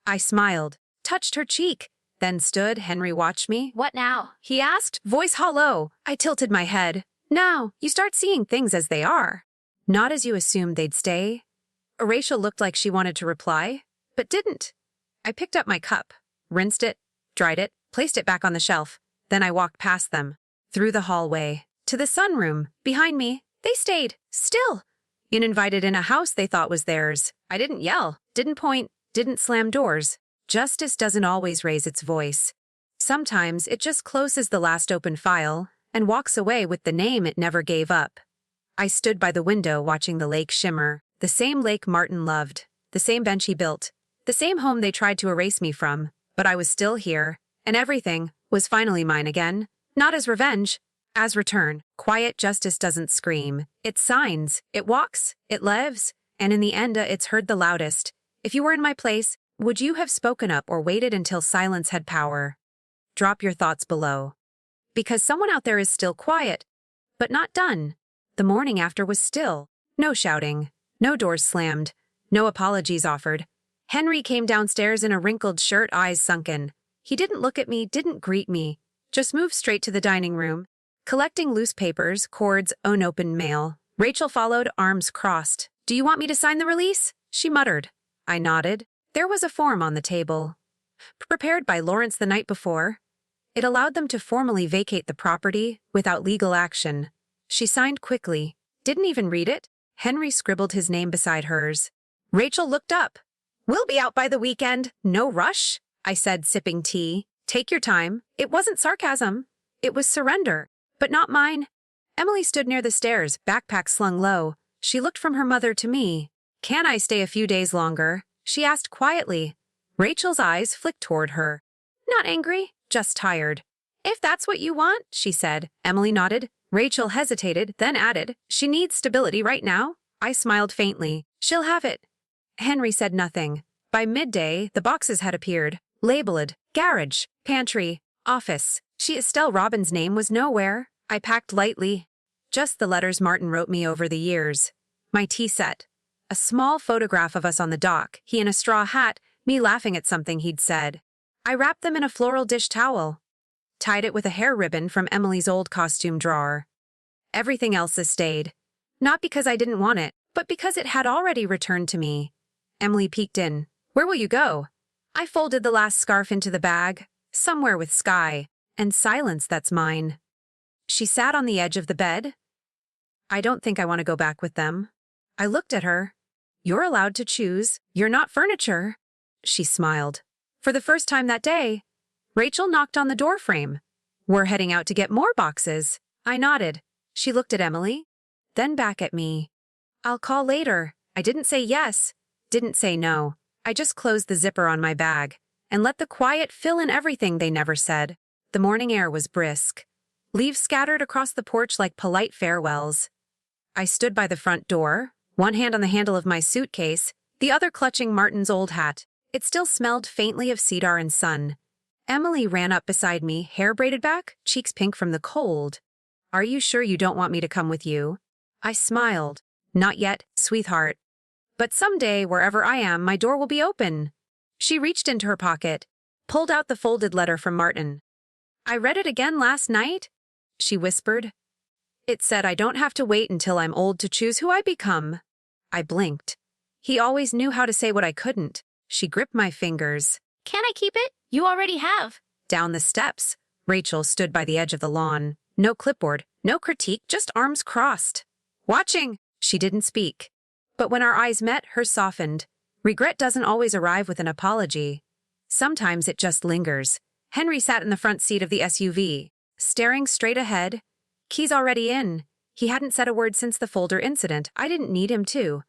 I smiled, touched her cheek, then stood. Henry watched me. What now? He asked, voice hollow. I tilted my head. Now, you start seeing things as they are. Not as you assumed they'd stay. Rachel looked like she wanted to reply, but didn't. I picked up my cup, rinsed it, dried it, placed it back on the shelf. Then I walked past them, through the hallway, to the sunroom. Behind me, they stayed, still. Uninvited in a house they thought was theirs. I didn't yell, didn't point, didn't slam doors. Justice doesn't always raise its voice. Sometimes it just closes the last open file and walks away with the name it never gave up. I stood by the window watching the lake shimmer, the same lake Martin loved, the same bench he built, the same home they tried to erase me from, but I was still here, and everything was finally mine again, not as revenge, as return. Quiet justice doesn't scream. It signs, it walks, it lives, and in the end it's heard the loudest. If you were in my place, would you have spoken up or waited until silence had power? Drop your thoughts below. Because someone out there is still quiet, but not done. The morning after was still. No shouting, no doors slammed, no apologies offered. Henry came downstairs in a wrinkled shirt, eyes sunken. He didn't look at me, didn't greet me, just moved straight to the dining room, collecting loose papers, cords, unopened mail. Rachel followed, arms crossed. "Do you want me to sign the release?" she muttered. I nodded. There was a form on the table, prepared by Lawrence the night before. It allowed them to formally vacate the property without legal action. She signed quickly. Didn't even read it. Henry scribbled his name beside hers. Rachel looked up. "We'll be out by the weekend. No rush," I said, sipping tea. "Take your time." It wasn't sarcasm. It was surrender, but not mine. Emily stood near the stairs, backpack slung low. She looked from her mother to me. "Can I stay a few days longer?" she asked quietly. Rachel's eyes flicked toward her. "Not angry, just tired." "If that's what you want," she said. Emily nodded. Rachel hesitated, then added, "She needs stability right now." I smiled faintly. "She'll have it." Henry said nothing. By midday, the boxes had appeared, labeled garage, pantry, office. Estelle Robbins' name was nowhere. I packed lightly. Just the letters Martin wrote me over the years. My tea set. A small photograph of us on the dock, he in a straw hat, me laughing at something he'd said. I wrapped them in a floral dish towel. Tied it with a hair ribbon from Emily's old costume drawer. Everything else has stayed. Not because I didn't want it, but because it had already returned to me. Emily peeked in. "Where will you go?" I folded the last scarf into the bag. "Somewhere with sky and silence that's mine." She sat on the edge of the bed. "I don't think I want to go back with them." I looked at her. "You're allowed to choose. You're not furniture." She smiled. For the first time that day, Rachel knocked on the doorframe. "We're heading out to get more boxes." I nodded. She looked at Emily, then back at me. "I'll call later." I didn't say yes, didn't say no. I just closed the zipper on my bag and let the quiet fill in everything they never said. The morning air was brisk. Leaves scattered across the porch like polite farewells. I stood by the front door, one hand on the handle of my suitcase, the other clutching Martin's old hat. It still smelled faintly of cedar and sun. Emily ran up beside me, hair braided back, cheeks pink from the cold. "Are you sure you don't want me to come with you?" I smiled. "Not yet, sweetheart. But someday, wherever I am, my door will be open." She reached into her pocket, pulled out the folded letter from Martin. "I read it again last night," she whispered. "It said I don't have to wait until I'm old to choose who I become." I blinked. He always knew how to say what I couldn't. She gripped my fingers. Can I keep it? You already have. Down the steps, Rachel stood by the edge of the lawn. No clipboard, no critique, just arms crossed. "Watching." She didn't speak. But when our eyes met, hers softened. Regret doesn't always arrive with an apology. Sometimes it just lingers. Henry sat in the front seat of the SUV, staring straight ahead. Keys already in. He hadn't said a word since the folder incident. I didn't need him to.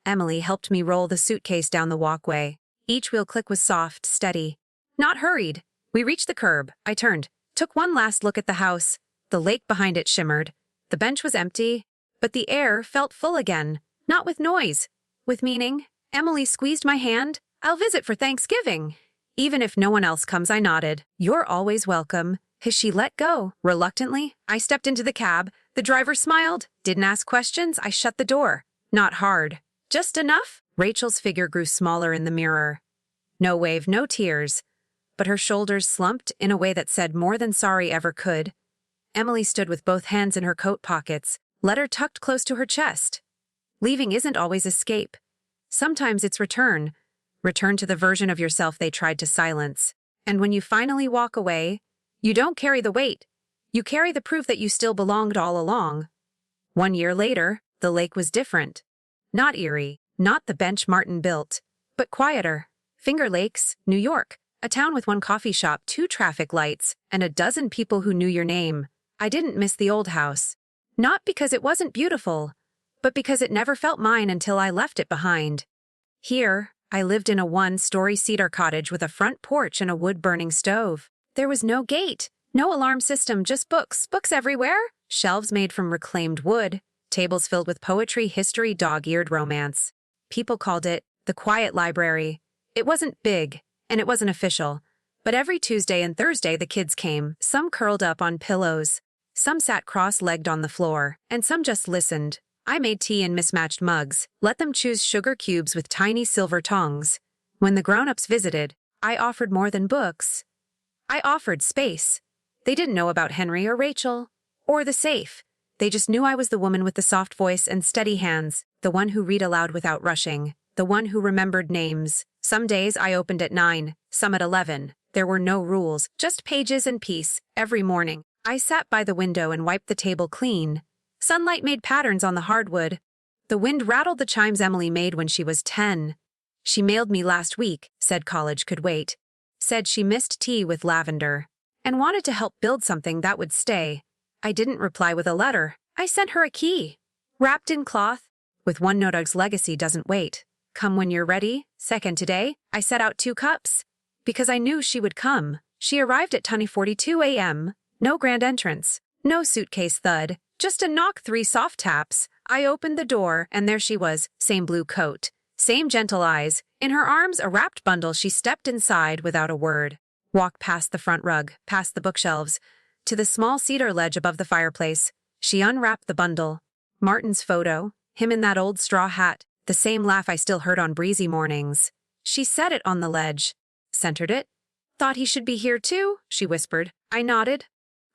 Emily helped me roll the suitcase down the walkway. Each wheel click was soft, steady. Not hurried. We reached the curb. I turned, took one last look at the house. The lake behind it shimmered. The bench was empty, but the air felt full again. Not with noise, with meaning. Emily squeezed my hand. "I'll visit for Thanksgiving." "Even if no one else comes," I nodded. "You're always welcome." She let go. Reluctantly, I stepped into the cab. The driver smiled. Didn't ask questions. I shut the door. Not hard. Just enough. Rachel's figure grew smaller in the mirror. No wave, no tears. But her shoulders slumped in a way that said more than sorry ever could. Emily stood with both hands in her coat pockets, letter tucked close to her chest. Leaving isn't always escape. Sometimes it's return. Return to the version of yourself they tried to silence. And when you finally walk away, you don't carry the weight. You carry the proof that you still belonged all along. 1 year later, the lake was different. Not eerie, not the bench Martin built, but quieter. Finger Lakes, New York, a town with 1 coffee shop, 2 traffic lights, and a dozen people who knew your name. I didn't miss the old house. Not because it wasn't beautiful, but because it never felt mine until I left it behind. Here, I lived in a 1-story cedar cottage with a front porch and a wood-burning stove. There was no gate, no alarm system, just books everywhere, shelves made from reclaimed wood, tables filled with poetry, history, dog-eared romance. People called it the quiet library. It wasn't big, and it wasn't official. But every Tuesday and Thursday the kids came, some curled up on pillows, some sat cross-legged on the floor, and some just listened. I made tea in mismatched mugs, let them choose sugar cubes with tiny silver tongs. When the grown-ups visited, I offered more than books. I offered space. They didn't know about Henry or Rachel, or the safe. They just knew I was the woman with the soft voice and steady hands, the one who read aloud without rushing, the one who remembered names. Some days I opened at 9, some at 11. There were no rules, just pages and peace. Every morning, I sat by the window and wiped the table clean. Sunlight made patterns on the hardwood. The wind rattled the chimes Emily made when she was 10. She mailed me last week, said college could wait. Said she missed tea with lavender and wanted to help build something that would stay. I didn't reply with a letter. I sent her a key, wrapped in cloth, with one note: Doug's legacy doesn't wait. Come when you're ready. Second today, I set out 2 cups. Because I knew she would come. She arrived at 10:42 a.m. No grand entrance, no suitcase thud, just a knock, 3 soft taps. I opened the door, and there she was, same blue coat, same gentle eyes. In her arms, a wrapped bundle. She stepped inside without a word. Walked past the front rug, past the bookshelves, to the small cedar ledge above the fireplace. She unwrapped the bundle. Martin's photo, him in that old straw hat, the same laugh I still heard on breezy mornings. She set it on the ledge, centered it. Thought he should be here too, she whispered. I nodded.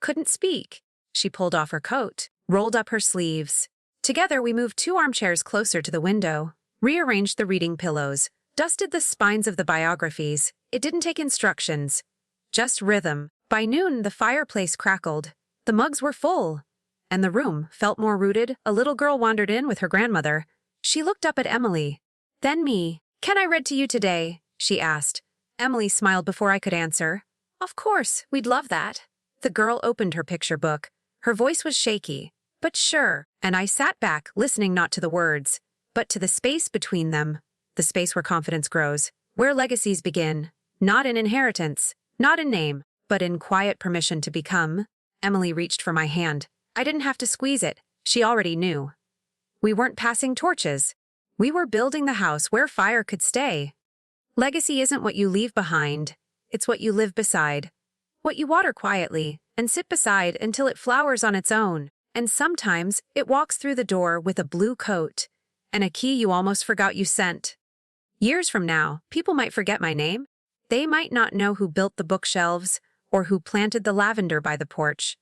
Couldn't speak. She pulled off her coat, rolled up her sleeves. Together we moved 2 armchairs closer to the window, rearranged the reading pillows, dusted the spines of the biographies. It didn't take instructions, just rhythm. By noon, the fireplace crackled. The mugs were full, and the room felt more rooted. A little girl wandered in with her grandmother. She looked up at Emily, then me. Can I read to you today? She asked. Emily smiled before I could answer. Of course, we'd love that. The girl opened her picture book. Her voice was shaky, but sure, and I sat back, listening not to the words, but to the space between them, the space where confidence grows, where legacies begin, not in inheritance, not in name, but in quiet permission to become. Emily reached for my hand. I didn't have to squeeze it. She already knew. We weren't passing torches. We were building the house where fire could stay. Legacy isn't what you leave behind. It's what you live beside. What you water quietly and sit beside until it flowers on its own. And sometimes it walks through the door with a blue coat and a key you almost forgot you sent. Years from now, people might forget my name. They might not know who built the bookshelves or who planted the lavender by the porch.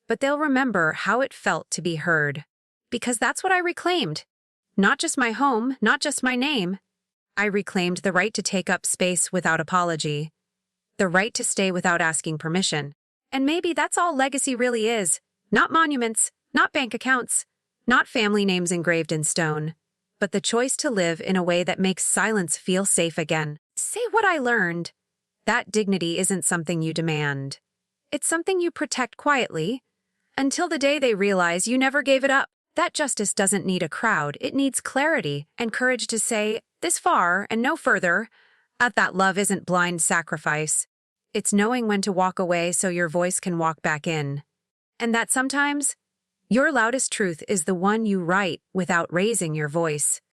But they'll remember how it felt to be heard. Because that's what I reclaimed. Not just my home, not just my name. I reclaimed the right to take up space without apology. The right to stay without asking permission. And maybe that's all legacy really is. Not monuments, not bank accounts, not family names engraved in stone, but the choice to live in a way that makes silence feel safe again. Say what I learned. That dignity isn't something you demand. It's something you protect quietly, until the day they realize you never gave it up. That justice doesn't need a crowd. It needs clarity and courage to say, this far and no further. That love isn't blind sacrifice. It's knowing when to walk away so your voice can walk back in. And that sometimes, your loudest truth is the one you write without raising your voice.